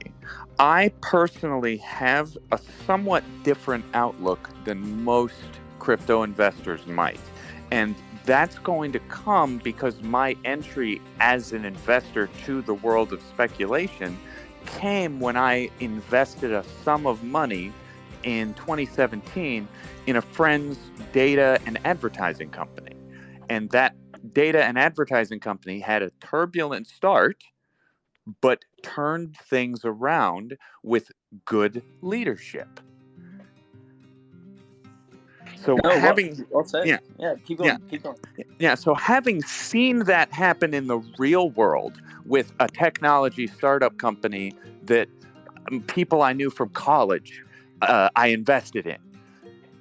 I personally have a somewhat different outlook than most crypto investors might. And that's going to come because my entry as an investor to the world of speculation came when I invested a sum of money in 2017 in a friend's data and advertising company. And that data and advertising company had a turbulent start, but turned things around with good leadership. So well said. Keep going. Yeah, so having seen that happen in the real world with a technology startup company that people I knew from college, I invested in,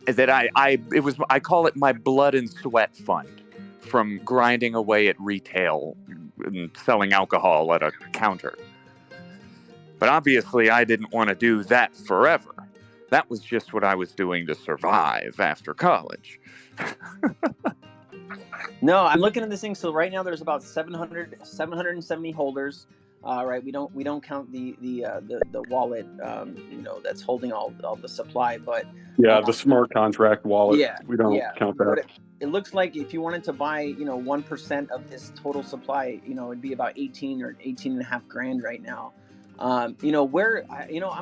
that I call it my blood and sweat fund from grinding away at retail and selling alcohol at a counter. But obviously, I didn't want to do that forever. That was just what I was doing to survive after college. No, I'm looking at this thing. So right now there's about 770 holders. Right, we don't count the wallet, that's holding all the supply. But the smart contract wallet. We don't count that. But it looks like if you wanted to buy 1% of this total supply, it'd be about 18 or 18.5 grand right now. I'm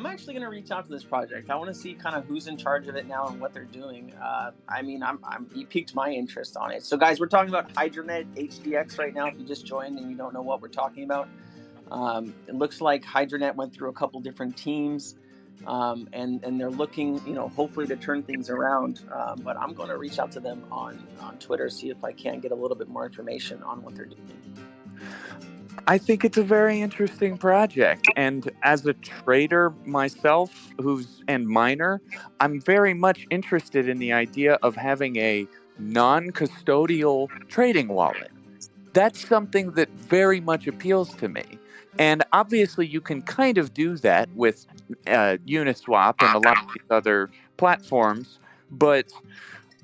actually going to reach out to this project. I want to see kind of who's in charge of it now and what they're doing. You piqued my interest on it. So guys, we're talking about Hydranet HDX right now. If you just joined and you don't know what we're talking about, it looks like Hydranet went through a couple different teams, and they're looking, hopefully to turn things around. But I'm going to reach out to them on Twitter, see if I can get a little bit more information on what they're doing. I think it's a very interesting project. And as a trader myself, and miner, I'm very much interested in the idea of having a non-custodial trading wallet. That's something that very much appeals to me. And obviously, you can kind of do that with Uniswap and a lot of these other platforms. But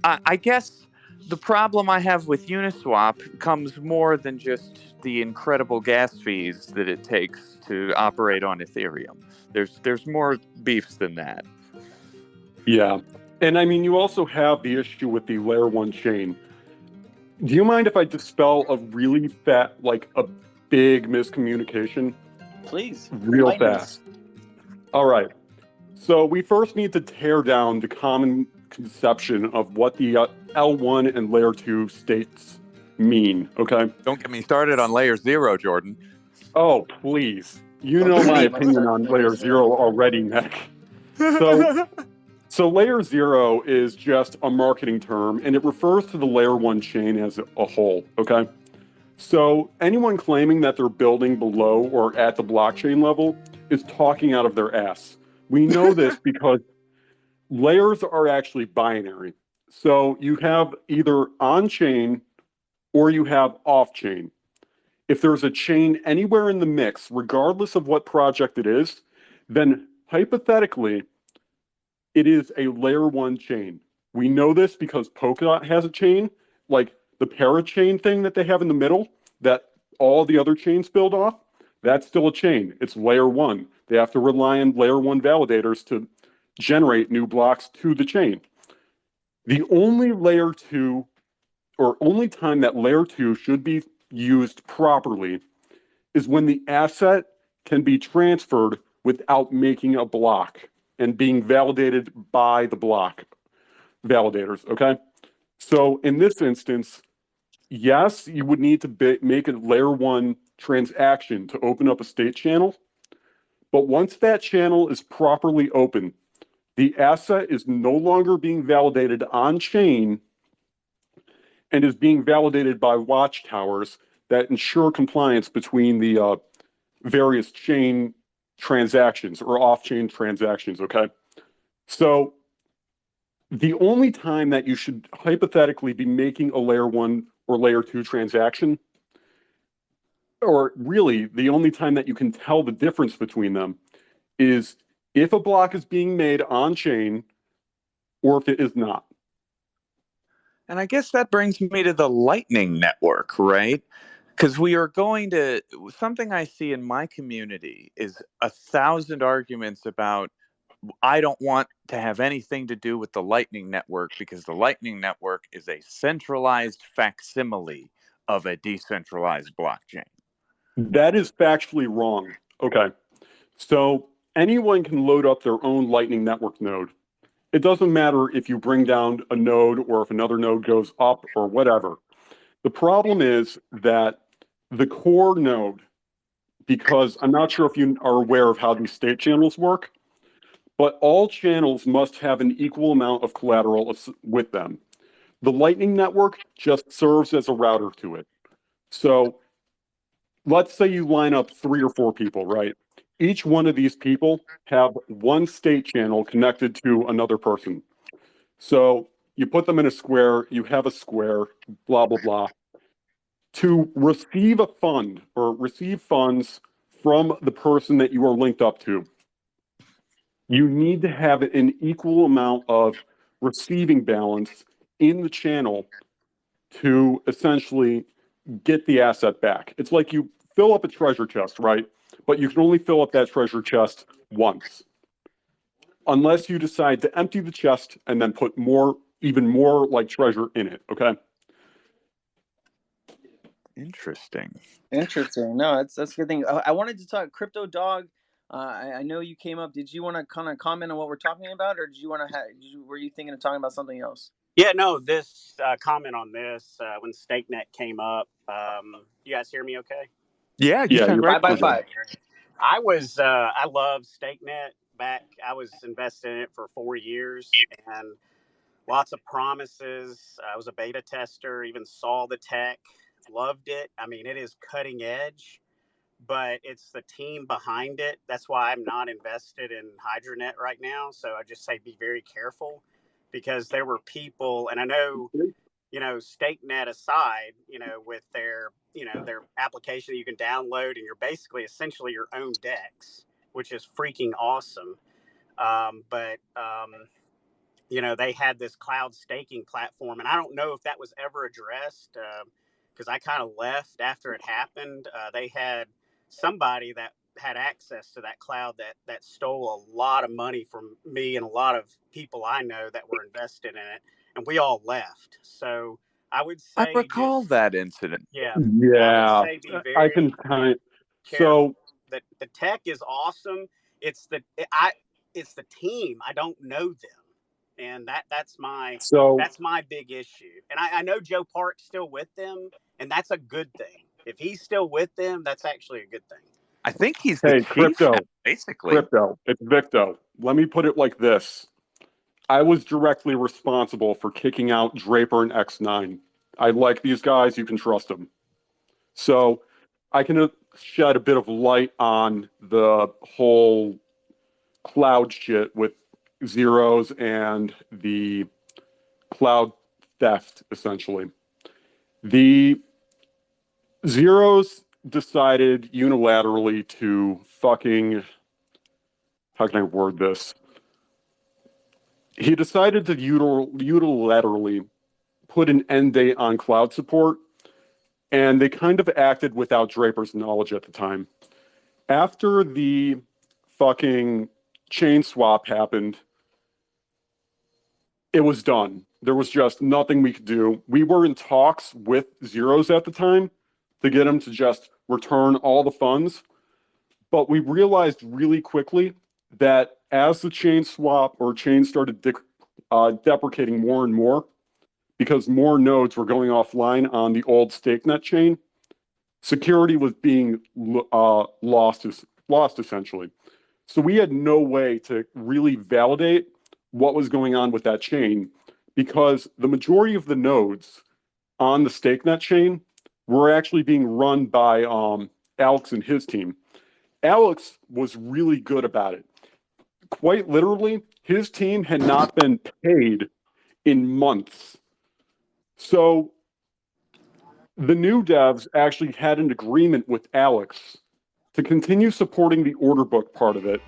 I guess the problem I have with Uniswap comes more than just the incredible gas fees that it takes to operate on Ethereum. There's more beefs than that. Yeah. And I mean, you also have the issue with the layer 1 chain. Do you mind if I dispel a really a big miscommunication? Please. Real Enlighten us. fast. All right. So we first need to tear down the common conception of what the L1 and layer 2 states mean, okay? Don't get me started on layer 0, Jordan. Oh, please. You know my opinion on layer 0 already, Nick. So layer 0 is just a marketing term, and it refers to the layer 1 chain as a whole, okay? So anyone claiming that they're building below or at the blockchain level is talking out of their ass. We know this because layers are actually binary. So you have either on-chain or you have off-chain. If there's a chain anywhere in the mix, regardless of what project it is, then hypothetically, it is a layer 1 chain. We know this because Polkadot has a chain, like the parachain thing that they have in the middle, that all the other chains build off. That's still a chain. It's layer 1. They have to rely on layer 1 validators to generate new blocks to the chain. The only layer 2, or only time that layer 2 should be used properly, is when the asset can be transferred without making a block and being validated by the block validators, okay? So in this instance, yes, you would need to make a layer 1 transaction to open up a state channel, but once that channel is properly open, the asset is no longer being validated on-chain and is being validated by watchtowers that ensure compliance between the various chain transactions or off-chain transactions, okay? So the only time that you should hypothetically be making a layer 1 or layer 2 transaction, or really the only time that you can tell the difference between them, is if a block is being made on-chain or if it is not. And I guess that brings me to the Lightning Network, right? Because we are going to, something I see in my community is 1,000 arguments about, I don't want to have anything to do with the Lightning Network because the Lightning Network is a centralized facsimile of a decentralized blockchain. That is factually wrong. Okay. So anyone can load up their own Lightning Network node. It doesn't matter if you bring down a node or if another node goes up or whatever. The problem is that the core node, because I'm not sure if you are aware of how these state channels work, but all channels must have an equal amount of collateral with them. The Lightning Network just serves as a router to it. So let's say you line up 3 or 4 people, right? Each one of these people have one state channel connected to another person. So you put them in a square, you have a square, blah, blah, blah. To receive a fund or receive funds from the person that you are linked up to, you need to have an equal amount of receiving balance in the channel to essentially get the asset back. It's like you fill up a treasure chest, right? But you can only fill up that treasure chest once. Unless you decide to empty the chest and then put more, even more like treasure in it, okay? Interesting. No, that's a good thing. I wanted to talk Crypto Dog. I know you came up. Did you want to kind of comment on what we're talking about, or did you want to? Were you thinking of talking about something else? Yeah, no. This comment on this when StakeNet came up. You guys hear me? Okay. Yeah, you sound great. 5x5. I love StakeNet. I was invested in it for 4 years and lots of promises. I was a beta tester, even saw the tech, loved it. I mean, it is cutting edge. but it's the team behind it. That's why I'm not invested in Hydranet right now. So I just say be very careful, because there were people, and I know, StakeNet aside, with their, their application that you can download, and you're basically essentially your own DEX, which is freaking awesome. But they had this cloud staking platform, and I don't know if that was ever addressed, because I kind of left after it happened. They had somebody that had access to that cloud that stole a lot of money from me and a lot of people I know that were invested in it, and we all left. So I would say, I recall that incident. Yeah, Yeah, I would say be very I can kind of. careful. So The tech is awesome. It's the team. I don't know them, and that's my big issue. And I know Joe Park's still with them, and that's a good thing. If he's still with them, that's actually a good thing. I think he's the chief Crypto, now, basically. Crypto, it's Victo. Let me put it like this. I was directly responsible for kicking out Draper and X9. I like these guys. You can trust them. So I can shed a bit of light on the whole cloud shit with zeros and the cloud theft, essentially. The zeros decided unilaterally to fucking, how can I word this? He decided to unilaterally put an end date on cloud support, and they kind of acted without Draper's knowledge at the time. After the fucking chain swap happened, it was done. There was just nothing we could do. We were in talks with zeros at the time to get them to just return all the funds, but we realized really quickly that as the chain swap or chain started deprecating more and more, because more nodes were going offline on the old StakeNet chain, security was being lost essentially. So we had no way to really validate what was going on with that chain, because the majority of the nodes on the StakeNet chain were actually being run by Alex and his team. Alex was really good about it. Quite literally, his team had not been paid in months. So the new devs actually had an agreement with Alex to continue supporting the order book part of it,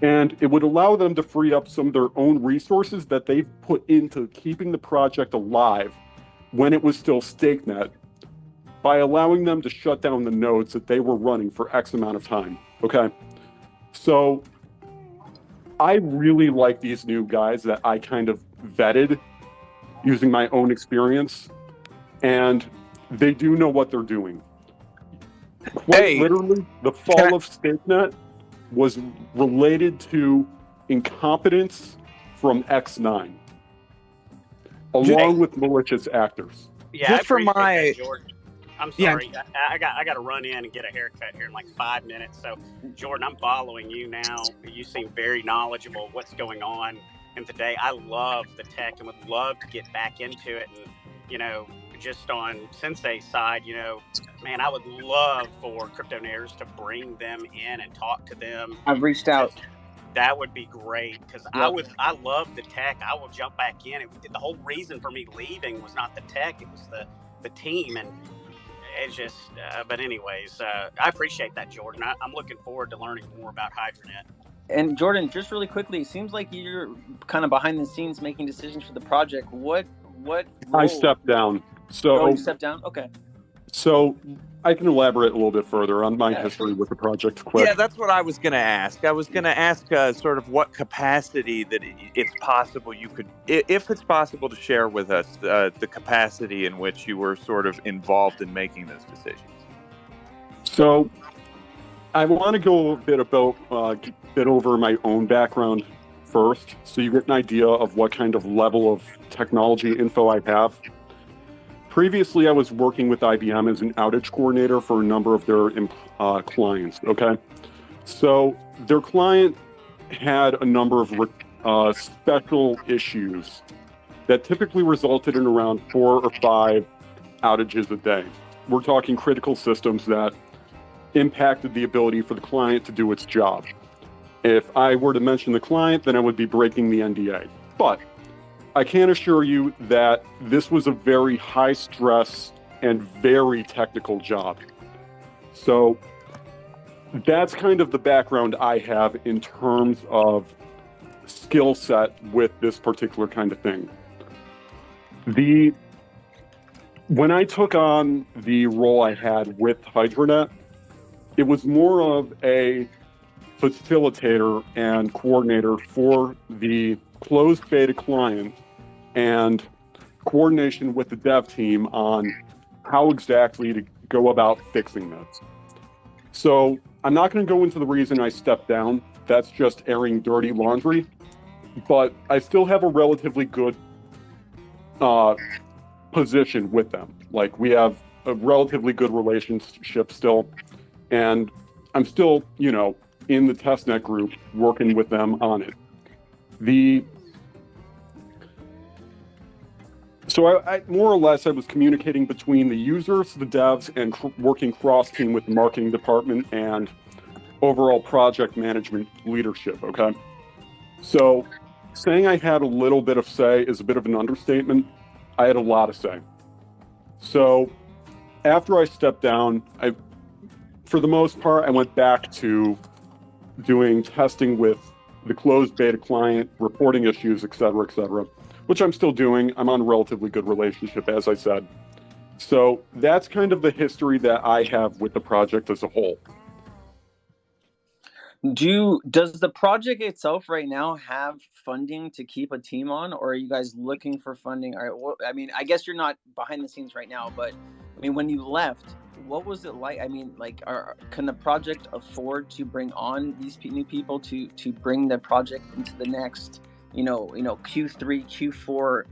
and it would allow them to free up some of their own resources that they've put into keeping the project alive when it was still StakeNet, by allowing them to shut down the nodes that they were running for X amount of time, okay? So I really like these new guys that I kind of vetted using my own experience, and they do know what they're doing. Quite literally, the fall of StakeNet was related to incompetence from X9, along with malicious actors. Yeah, just for my that, Jordan. I'm sorry, I got to run in and get a haircut here in like 5 minutes. So, Jordan, I'm following you now. You seem very knowledgeable of what's going on in today. I love the tech and would love to get back into it. And just on Sensei's side, man, I would love for Cryptonairz to bring them in and talk to them. I've reached out. That would be great, because I love the tech. I will jump back in. The whole reason for me leaving was not the tech; it was the team, and it's just. But anyways, I appreciate that, Jordan. I'm looking forward to learning more about Hydranet. And Jordan, just really quickly, it seems like you're kind of behind the scenes making decisions for the project. What? I stepped down. So you stepped down? Okay. So I can elaborate a little bit further on my history with the project quick. Yeah, that's what I was going to ask. I was going to ask sort of what capacity that it's possible you could, if it's possible to share with us the capacity in which you were sort of involved in making those decisions. So I want to go a bit over my own background first, so you get an idea of what kind of level of technology info I have. Previously, I was working with IBM as an outage coordinator for a number of their clients, okay? So their client had a number of special issues that typically resulted in around 4 or 5 outages a day. We're talking critical systems that impacted the ability for the client to do its job. If I were to mention the client, then I would be breaking the NDA. But I can assure you that this was a very high stress and very technical job. So that's kind of the background I have in terms of skill set with this particular kind of thing. When I took on the role I had with Hydranet, it was more of a facilitator and coordinator for the closed beta client and coordination with the dev team on how exactly to go about fixing this. So I'm not going to go into the reason I stepped down. That's just airing dirty laundry. But I still have a relatively good position with them. Like, we have a relatively good relationship still. And I'm still, in the testnet group working with them on it. So I more or less, I was communicating between the users, the devs, and working cross-team with the marketing department and overall project management leadership, okay? So saying I had a little bit of say is a bit of an understatement. I had a lot of say. So after I stepped down, for the most part, I went back to doing testing with the closed beta client, reporting issues, et cetera, which I'm still doing. I'm on a relatively good relationship, as I said. So that's kind of the history that I have with the project as a whole. Does the project itself right now have funding to keep a team on, or are you guys looking for funding? I guess you're not behind the scenes right now, but when you left, what was it like? Can the project afford to bring on these new people to bring the project into the next, Q3, Q4,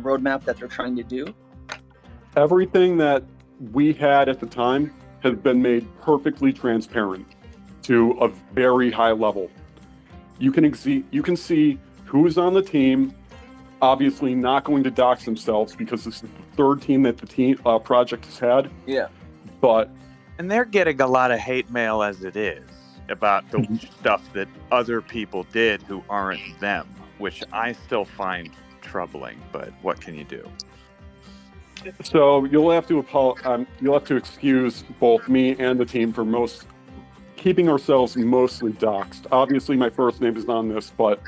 roadmap that they're trying to do? Everything that we had at the time has been made perfectly transparent to a very high level. You can see who's on the team. Obviously, not going to dox themselves because this is the third team that the project has had. Yeah. And they're getting a lot of hate mail as it is about the stuff that other people did who aren't them, which I still find troubling, but what can you do? So you'll have to excuse both me and the team for keeping ourselves mostly doxed. Obviously, my first name is on this, but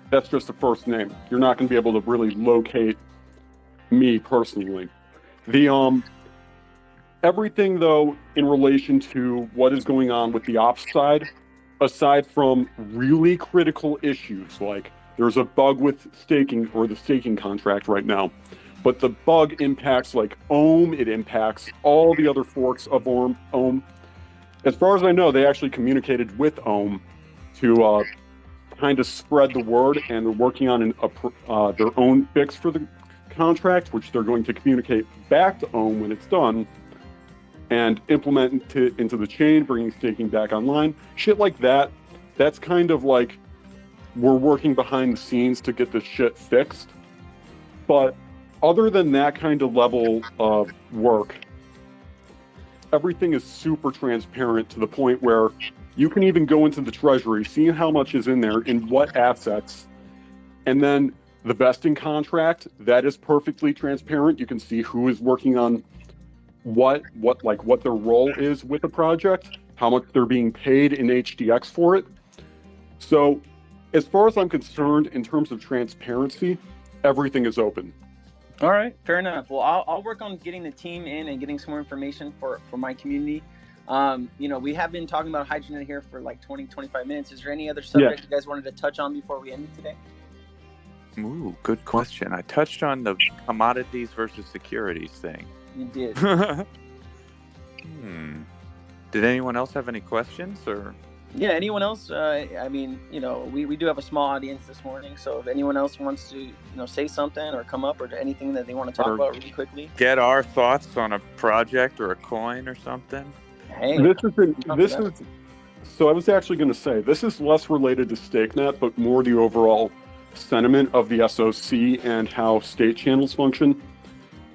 that's just the first name. You're not going to be able to really locate me personally. Everything, though, in relation to what is going on with the ops side, aside from really critical issues, like there's a bug with the staking contract right now, but the bug impacts like Ohm, it impacts all the other forks of Ohm. As far as I know, they actually communicated with Ohm to kind of spread the word, and they're working on their own fix for the contract, which they're going to communicate back to Ohm when it's done, and implement it into the chain, bringing staking back online. Shit like that. That's kind of like we're working behind the scenes to get this shit fixed. But other than that kind of level of work, everything is super transparent to the point where you can even go into the treasury, see how much is in there, in what assets, and then the vesting contract, that is perfectly transparent. You can see who is working on what their role is with the project, how much they're being paid in HDX for it. So as far as I'm concerned, in terms of transparency, everything is open. All right, fair enough. Well, I'll work on getting the team in and getting some more information for my community. We have been talking about Hydranet here for like 20-25 minutes. Is there any other subject you guys wanted to touch on before we end it today? Ooh, good question. I touched on the commodities versus securities thing. You did. Did anyone else have any questions, or? Yeah, anyone else? We do have a small audience this morning, so if anyone else wants to, say something or come up or anything that they want to talk about really quickly. Get our thoughts on a project or a coin or something. Hey, so I was actually going to say, this is less related to StakeNet, but more the overall sentiment of the SOC and how state channels function.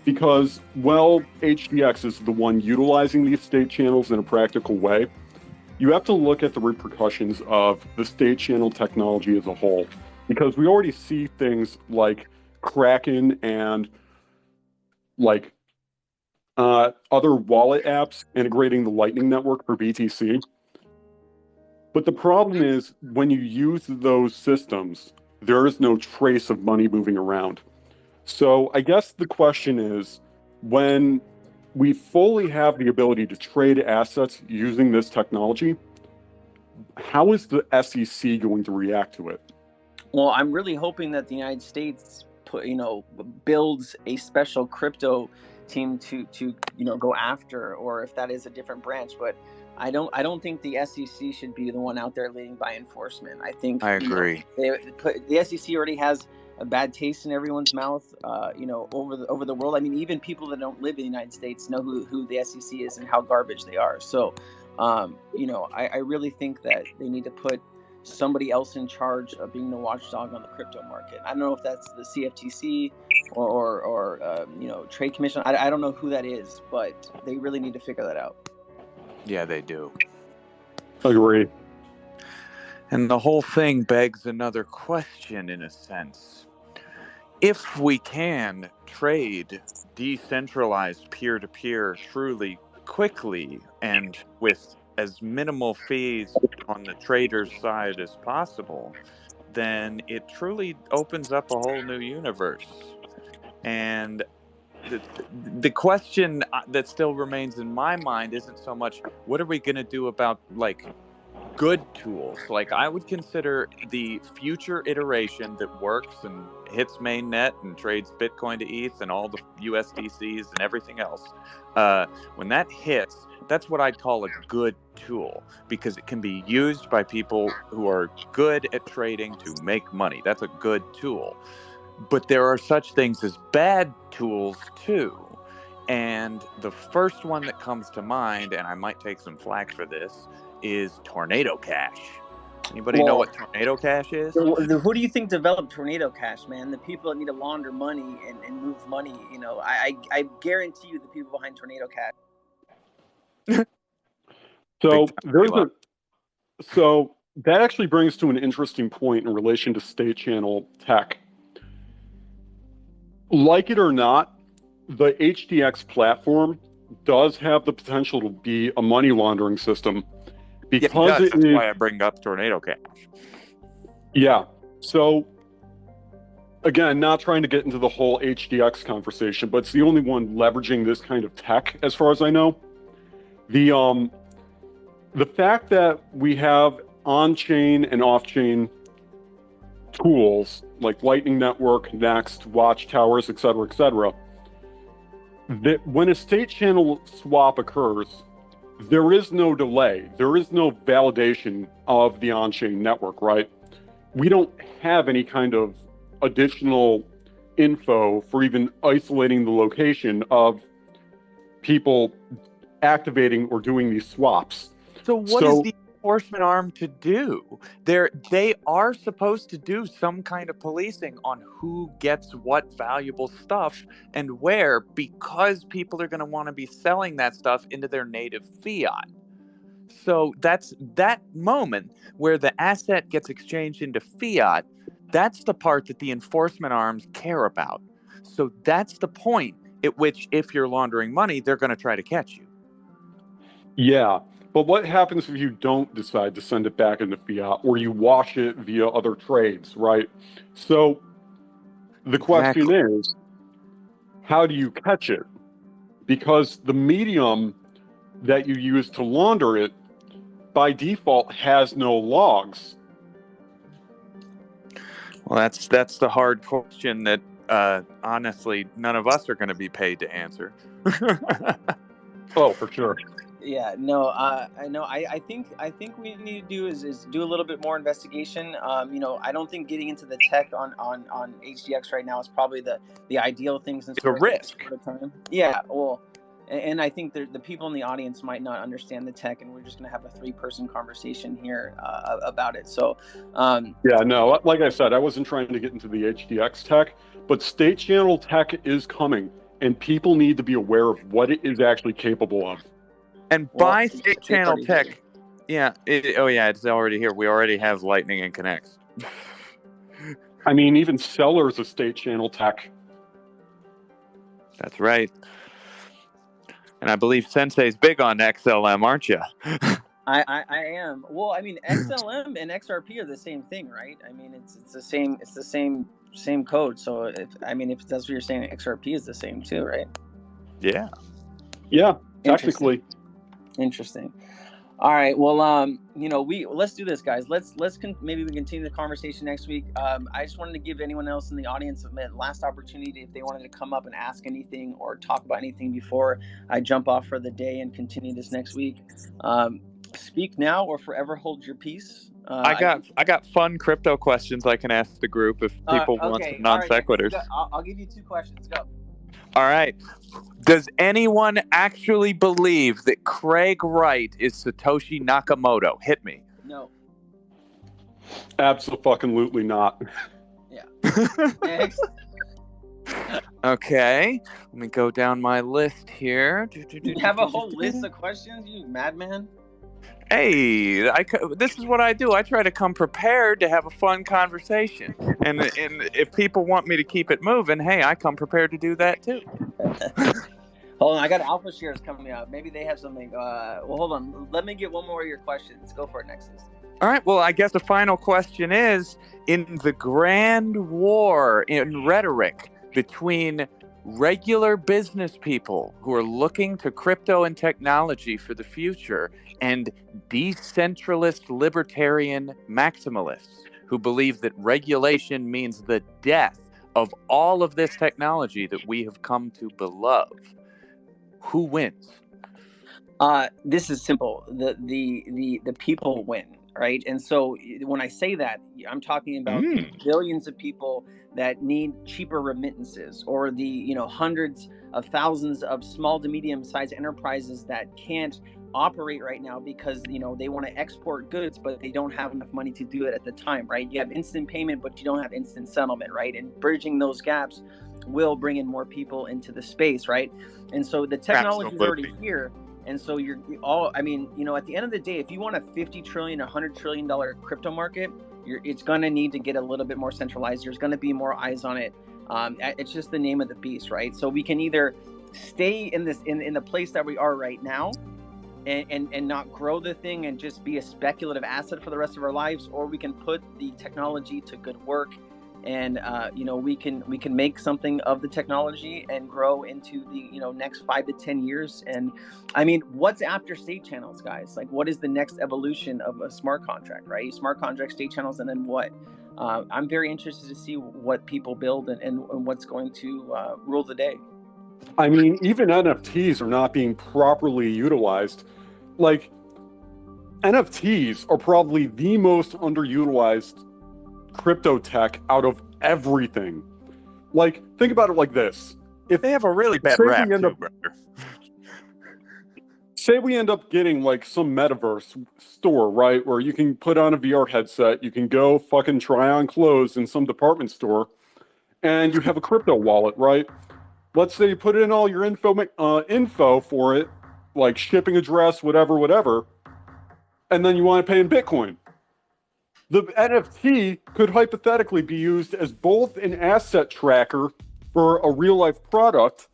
because, well, HDX is the one utilizing these state channels in a practical way. You have to look at the repercussions of the state channel technology as a whole, because we already see things like Kraken and like other wallet apps integrating the Lightning Network for BTC. But the problem is, when you use those systems, there is no trace of money moving around. So I guess the question is, when we fully have the ability to trade assets using this technology, how is the SEC going to react to it? Well, I'm really hoping that the United States builds a special crypto team to go after, or if that is a different branch. But I don't think the SEC should be the one out there leading by enforcement. I think I agree. The SEC already has a bad taste in everyone's mouth, over the world. I mean, even people that don't live in the United States know who the SEC is and how garbage they are. So, I really think that they need to put somebody else in charge of being the watchdog on the crypto market. I don't know if that's the CFTC or Trade Commission. I don't know who that is, but they really need to figure that out. Yeah, they do. Agree. And the whole thing begs another question, in a sense. If we can trade decentralized peer-to-peer truly quickly and with as minimal fees on the trader's side as possible, then it truly opens up a whole new universe. And the question that still remains in my mind isn't so much, what are we going to do about, like, good tools? Like, I would consider the future iteration that works and hits mainnet and trades Bitcoin to ETH and all the USDCs and everything else. When that hits, that's what I'd call a good tool, because it can be used by people who are good at trading to make money. That's a good tool. But there are such things as bad tools too. And the first one that comes to mind, and I might take some flack for this, is Tornado Cash. Anybody know what Tornado Cash is? Who do you think developed Tornado Cash, man? The people that need to launder money and move money. I guarantee you the people behind Tornado Cash. So that actually brings to an interesting point in relation to state channel tech. Like it or not, the HDX platform does have the potential to be a money laundering system. Because that's why I bring up Tornado Cash. Yeah. So, again, not trying to get into the whole HDX conversation, but it's the only one leveraging this kind of tech, as far as I know. The fact that we have on-chain and off-chain tools like Lightning Network, Next, Watchtowers, et cetera, that when a state channel swap occurs, there is no delay. There is no validation of the on-chain network, right? We don't have any kind of additional info for even isolating the location of people activating or doing these swaps. So what is the enforcement arm to do? They are supposed to do some kind of policing on who gets what valuable stuff and where, because people are going to want to be selling that stuff into their native fiat. So that's that moment where the asset gets exchanged into fiat. That's the part that the enforcement arms care about. So that's the point at which, if you're laundering money, they're going to try to catch you. Yeah. But what happens if you don't decide to send it back into fiat, or you wash it via other trades, right? So the question is, how do you catch it? Because the medium that you use to launder it, by default, has no logs. Well, that's the hard question that, honestly, none of us are going to be paid to answer. Oh, for sure. Yeah, no, I know. I think what we need to do is do a little bit more investigation. I don't think getting into the tech on HDX right now is probably the ideal thing, since it's a risk. Yeah, well, and I think the people in the audience might not understand the tech, and we're just going to have a 3-person conversation here about it. So, yeah, no, like I said, I wasn't trying to get into the HDX tech, but state channel tech is coming. and people need to be aware of what it is actually capable of. And buy state channel tech. Yeah. It's already here. We already have Lightning and Connects. I mean, even sellers of state channel tech. That's right. And I believe Sensei's big on XLM, aren't you? I am. Well, I mean, XLM and XRP are the same thing, right? I mean, it's the same code. So if that's what you're saying, XRP is the same too, right? Yeah. Yeah, technically. Interesting. All right. Well, let's do this, guys. Maybe we continue the conversation next week. I just wanted to give anyone else in the audience a last opportunity if they wanted to come up and ask anything or talk about anything before I jump off for the day and continue this next week. Speak now or forever hold your peace. I got fun crypto questions I can ask the group if people want some non sequiturs. Right, I'll give you 2 questions. Go. All right. Does anyone actually believe that Craig Wright is Satoshi Nakamoto? Hit me. No. Absolutely not. Yeah. Next. Okay. Let me go down my list here. You have a whole list of questions, you madman? Hey, this is what I do. I try to come prepared to have a fun conversation. And if people want me to keep it moving, hey, I come prepared to do that too. Hold on, I got Alpha Shares coming up. Maybe they have something. Hold on. Let me get one more of your questions. Go for it, Nexus. All right. Well, I guess the final question is, in the grand war in rhetoric between regular business people who are looking to crypto and technology for the future and decentralist libertarian maximalists who believe that regulation means the death of all of this technology that we have come to beloved, who wins? This is simple. The people win, right? And so when I say that, I'm talking about billions of people that need cheaper remittances, or the hundreds of thousands of small to medium sized enterprises that can't operate right now because they want to export goods but they don't have enough money to do it at the time, right? You have instant payment but you don't have instant settlement, right? And bridging those gaps will bring in more people into the space, right? And so the technology is already here. And so at the end of the day, if you want a $50 trillion, $100 trillion crypto market, it's going to need to get a little bit more centralized. There's going to be more eyes on it. It's just the name of the beast, right? So we can either stay in the place that we are right now and not grow the thing and just be a speculative asset for the rest of our lives, or we can put the technology to good work and we can make something of the technology and grow into the next 5 to 10 years. And I mean, what's after state channels, guys? Like, what is the next evolution of a smart contract, right? Smart contract, state channels, and then what? I'm very interested to see what people build and what's going to rule the day. I mean, even NFTs are not being properly utilized. Like, NFTs are probably the most underutilized crypto tech out of everything. Like, think about it like this. If they have a really bad rap too, brother. Say we end up getting like some metaverse store, right? Where you can put on a VR headset, you can go fucking try on clothes in some department store, and you have a crypto wallet, right? Let's say you put in all your info for it, like shipping address, whatever, and then you want to pay in Bitcoin. The NFT could hypothetically be used as both an asset tracker for a real-life product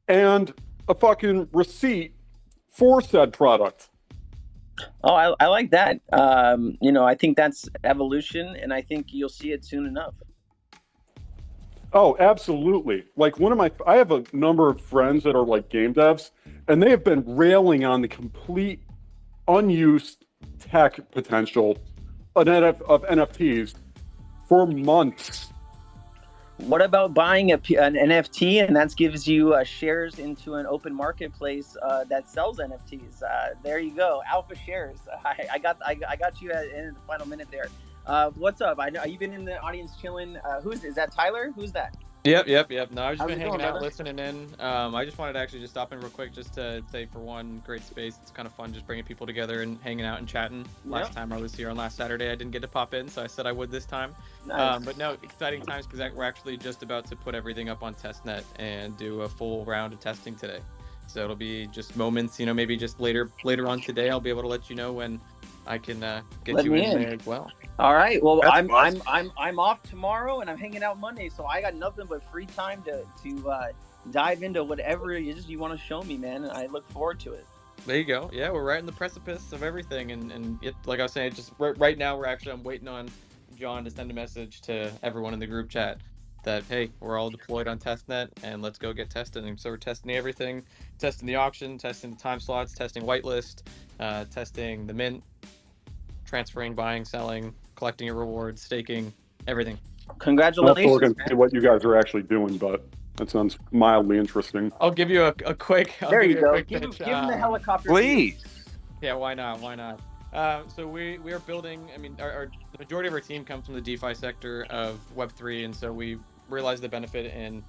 and a fucking receipt for said product. Oh, I like that. I think that's evolution, and I think you'll see it soon enough. Oh, absolutely. Like, I have a number of friends that are like game devs, and they have been railing on the complete unused tech potential of NFTs for months. What about buying an NFT, and that gives you shares into an open marketplace that sells NFTs? There you go, Alpha Shares. I got you in the final minute there. What's up? I know you've been in the audience chilling. Is that Tyler? Who's that? Yep. No, I've just How's been it hanging going, out, brother? listening in. I just wanted to actually just stop in real quick just to say, for one, great space. It's kind of fun just bringing people together and hanging out and chatting. Last time I was here on last Saturday, I didn't get to pop in, so I said I would this time. Nice. But no, exciting times because we're actually just about to put everything up on testnet and do a full round of testing today. So it'll be just moments, maybe just later on today, I'll be able to let you know when I can get Let you me in in. there as well. All right. Well, That's awesome. I'm off tomorrow, and I'm hanging out Monday, so I got nothing but free time to dive into whatever it is you want to show me, man. And I look forward to it. There you go. Yeah, we're right in the precipice of everything, and it, like I was saying, just right now I'm waiting on John to send a message to everyone in the group chat that, hey, we're all deployed on testnet and let's go get tested. And so we're testing everything, testing the auction, testing the time slots, testing whitelist, testing the mint, transferring, buying, selling, collecting your rewards, staking, everything. Congratulations, I'm man. what you guys are actually doing, but that sounds mildly interesting. I'll give you a quick. There you go. Quick Give him pitch. the helicopter. Please. Yeah, why not? So we are building. I mean, the majority of our team comes from the DeFi sector of Web3, and so we realize the benefit in,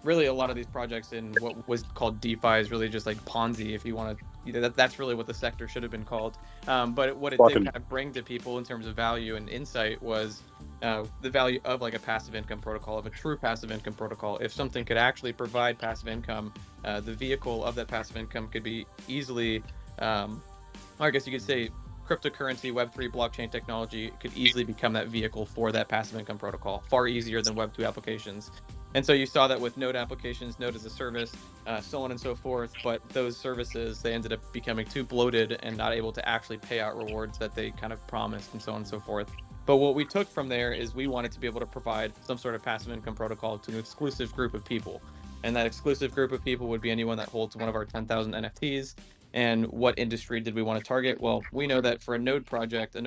really a lot of these projects in what was called DeFi is really just like Ponzi, if you want to. That's really what the sector should have been called. But what it did kind of bring to people in terms of value and insight was the value of like a passive income protocol, of a true passive income protocol. If something could actually provide passive income, the vehicle of that passive income could be easily. I guess you could say cryptocurrency, Web3 blockchain technology could easily become that vehicle for that passive income protocol, far easier than Web2 applications. And so you saw that with Node applications, Node as a service, so on and so forth. But those services, they ended up becoming too bloated and not able to actually pay out rewards that they kind of promised, and so on and so forth. But what we took from there is we wanted to be able to provide some sort of passive income protocol to an exclusive group of people. And that exclusive group of people would be anyone that holds one of our 10,000 NFTs. And what industry did we want to target? Well, we know that for a node project,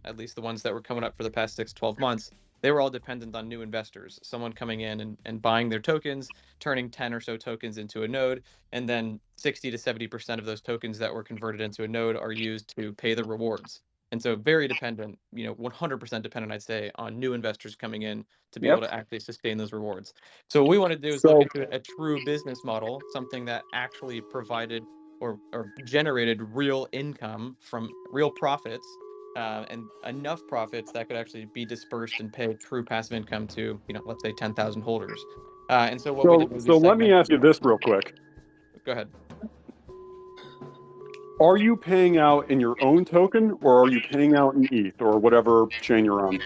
at least the ones that were coming up for the past 6-12 months, they were all dependent on new investors, someone coming in and buying their tokens, turning 10 or so tokens into a node, and then 60 to 70% of those tokens that were converted into a node are used to pay the rewards. And so very dependent, 100% dependent, I'd say, on new investors coming in to be able to actually sustain those rewards. So what we want to do is look into a true business model, something that actually provided or generated real income from real profits, and enough profits that could actually be dispersed and pay true passive income to, let's say 10,000 holders. And so what we did was let me ask you this real quick. Go ahead. Are you paying out in your own token, or are you paying out in ETH or whatever chain you're on?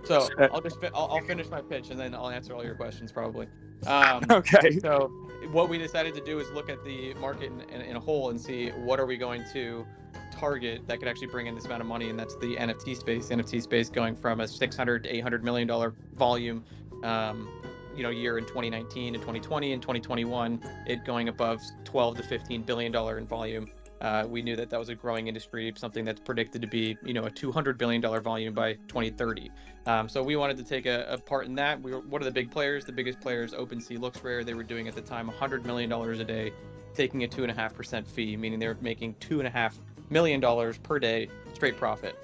So I'll finish my pitch and then I'll answer all your questions probably. Okay. So what we decided to do is look at the market in a whole and see what are we going to target that could actually bring in this amount of money, and that's the NFT space. The NFT space going from a $600 to $800 million volume, year in 2019 and 2020 and 2021, it going above 12 to 15 billion dollar in volume. We knew that was a growing industry, something that's predicted to be, a $200 billion volume by 2030. So we wanted to take a part in that. We were one of the big players. The biggest players, OpenSea, LooksRare, they were doing at the time $100 million a day, taking a 2.5% fee, meaning they were making $2.5 million per day straight profit.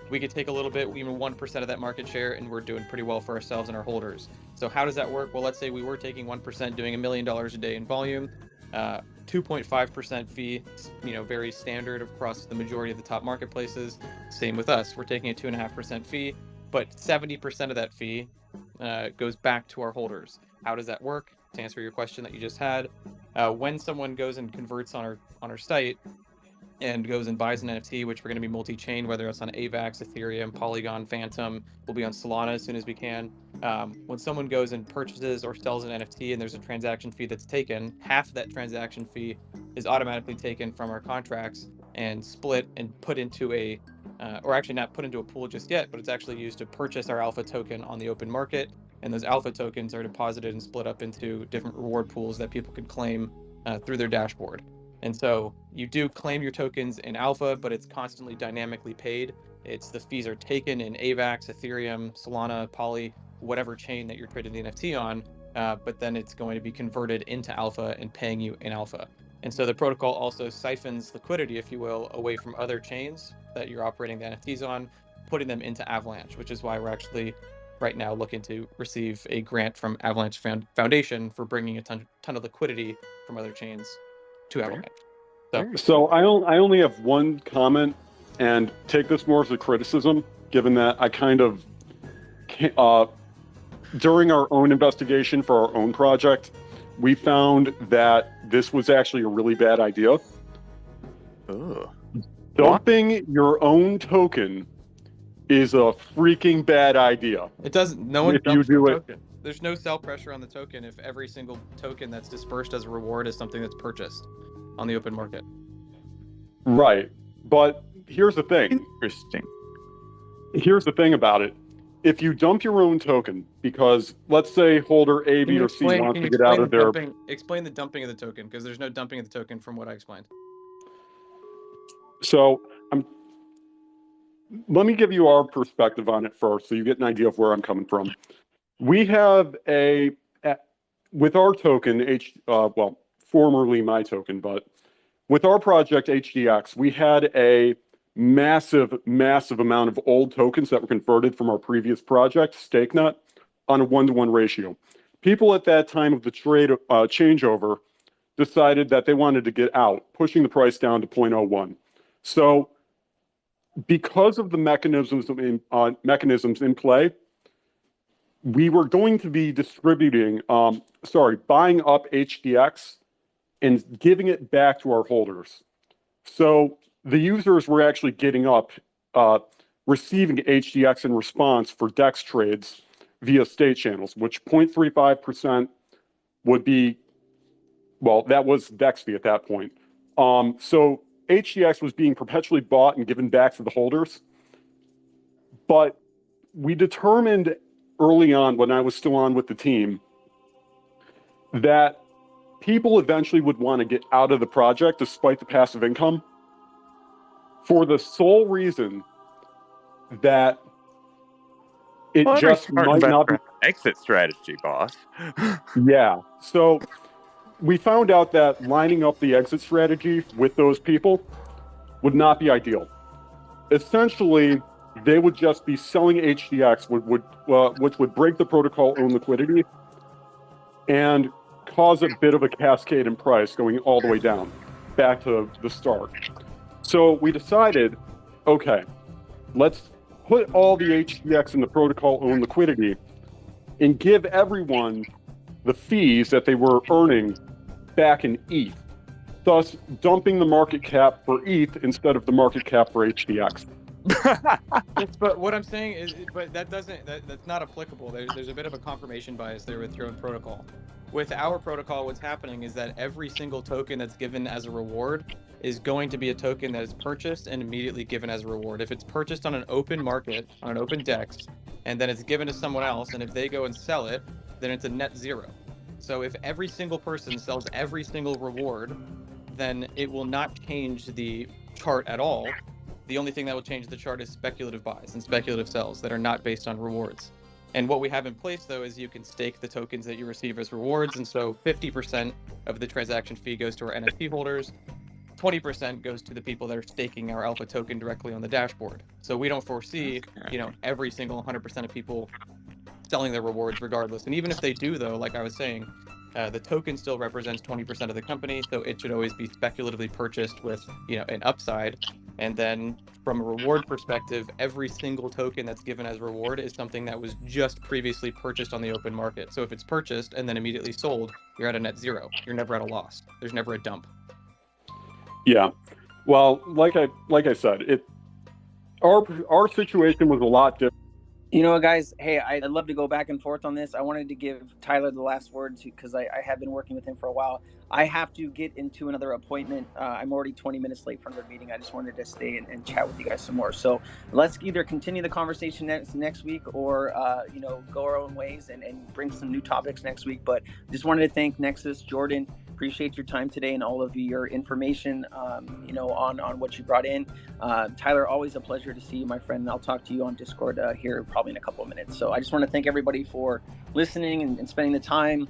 We could take a little bit, even 1% of that market share, and we're doing pretty well for ourselves and our holders. So how does that work? Well, let's say we were taking 1%, doing $1 million a day in volume. 2.5% fee, very standard across the majority of the top marketplaces. Same with us. We're taking a 2.5% fee, but 70% of that fee goes back to our holders. How does that work? To answer your question that you just had, when someone goes and converts on our site and goes and buys an NFT, which we're going to be multi-chain, whether it's on AVAX, Ethereum, Polygon, Phantom, we'll be on Solana as soon as we can. When someone goes and purchases or sells an NFT and there's a transaction fee that's taken, half of that transaction fee is automatically taken from our contracts and split and put into or actually not put into a pool just yet, but it's actually used to purchase our alpha token on the open market. And those alpha tokens are deposited and split up into different reward pools that people can claim through their dashboard. And so you do claim your tokens in alpha, but it's constantly dynamically paid. The fees are taken in AVAX, Ethereum, Solana, Poly, whatever chain that you're trading the NFT on, but then it's going to be converted into alpha and paying you in alpha. And so the protocol also siphons liquidity, if you will, away from other chains that you're operating the NFTs on, putting them into Avalanche, which is why we're actually right now looking to receive a grant from Avalanche Foundation for bringing a ton of liquidity from other chains to Avalanche. So I only have one comment, and take this more as a criticism, given that I kind of, during our own investigation for our own project, we found that this was actually a really bad idea. Ugh. Dumping your own token is a freaking bad idea. It doesn't. No one If you dumps the do it- token. There's no sell pressure on the token if every single token that's dispersed as a reward is something that's purchased on the open market. Right. But here's the thing. Interesting. Here's the thing about it. If you dump your own token, because let's say holder A, B, or C wants to get out of their... Explain the dumping of the token, because there's no dumping of the token from what I explained. So let me give you our perspective on it first, so you get an idea of where I'm coming from. We have with our token, formerly my token, but with our project HDX, we had a massive amount of old tokens that were converted from our previous project, StakeNet, on a 1-to-1 ratio. People at that time of the trade changeover decided that they wanted to get out, pushing the price down to 0.01. So because of the mechanisms in play, we were going to be distributing, buying up HDX and giving it back to our holders. So the users were actually getting up, receiving HDX in response for DEX trades via state channels, which 0.35% would be, well, that was DEX fee at that point. So HDX was being perpetually bought and given back to the holders. But we determined early on, when I was still on with the team, that people eventually would want to get out of the project despite the passive income, for the sole reason that it just might not be exit strategy, boss. Yeah. So we found out that lining up the exit strategy with those people would not be ideal. Essentially, they would just be selling HDX, which would break the protocol own liquidity and cause a bit of a cascade in price going all the way down, back to the start. So we decided, okay, let's put all the HDX in the protocol own liquidity and give everyone the fees that they were earning back in ETH, thus dumping the market cap for ETH instead of the market cap for HDX. But what I'm saying is, but that's not applicable. There's a bit of a confirmation bias there with your own protocol. With our protocol, what's happening is that every single token that's given as a reward is going to be a token that is purchased and immediately given as a reward. If it's purchased on an open market, on an open DEX, and then it's given to someone else, and if they go and sell it, then it's a net zero. So if every single person sells every single reward, then it will not change the chart at all. The only thing that will change the chart is speculative buys and speculative sells that are not based on rewards. And what we have in place, though, is you can stake the tokens that you receive as rewards. And so 50% of the transaction fee goes to our NFT holders. 20% goes to the people that are staking our alpha token directly on the dashboard. So we don't foresee, every single 100% of people selling their rewards regardless. And even if they do, though, like I was saying, the token still represents 20% of the company, so it should always be speculatively purchased with, an upside. And then from a reward perspective, every single token that's given as reward is something that was just previously purchased on the open market. So if it's purchased and then immediately sold, you're at a net zero. You're never at a loss. There's never a dump. Yeah. Well, like I said, our situation was a lot different. You know what, guys? Hey, I'd love to go back and forth on this. I wanted to give Tyler the last word because I have been working with him for a while. I have to get into another appointment. I'm already 20 minutes late for another meeting. I just wanted to stay and chat with you guys some more. So let's either continue the conversation next week or, go our own ways and bring some new topics next week. But just wanted to thank Necksus, Jordan. Appreciate your time today and all of your information, on what you brought in. Tyler, always a pleasure to see you, my friend. And I'll talk to you on Discord here probably in a couple of minutes. So I just want to thank everybody for listening and spending the time.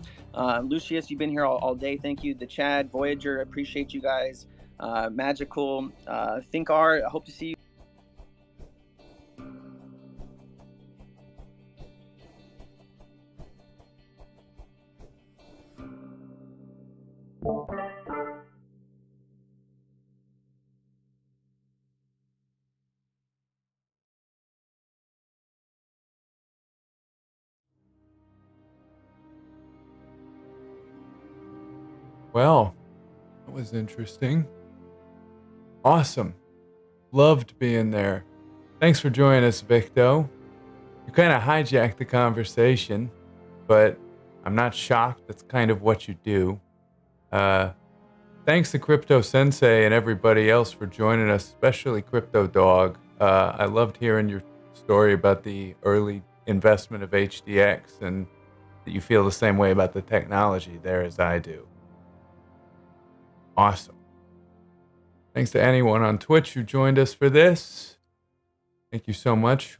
Lucius, you've been here all day. Thank you. The Chad, Voyager, appreciate you guys. Magical, Thinkar, I hope to see you. Well, that was interesting. Awesome. Loved being there. Thanks for joining us, Victo. You kind of hijacked the conversation, but I'm not shocked. That's kind of what you do. Thanks to Crypto Sensei and everybody else for joining us, especially Crypto Dog. I loved hearing your story about the early investment of HDX and that you feel the same way about the technology there as I do. Awesome. Thanks to anyone on Twitch who joined us for this. Thank you so much.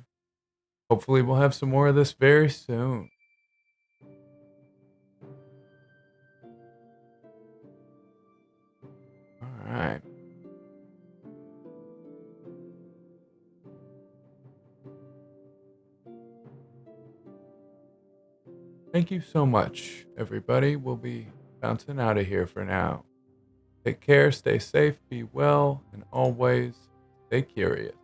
Hopefully we'll have some more of this very soon. All right. Thank you so much, everybody. We'll be bouncing out of here for now. Take care, stay safe, be well, and always stay curious.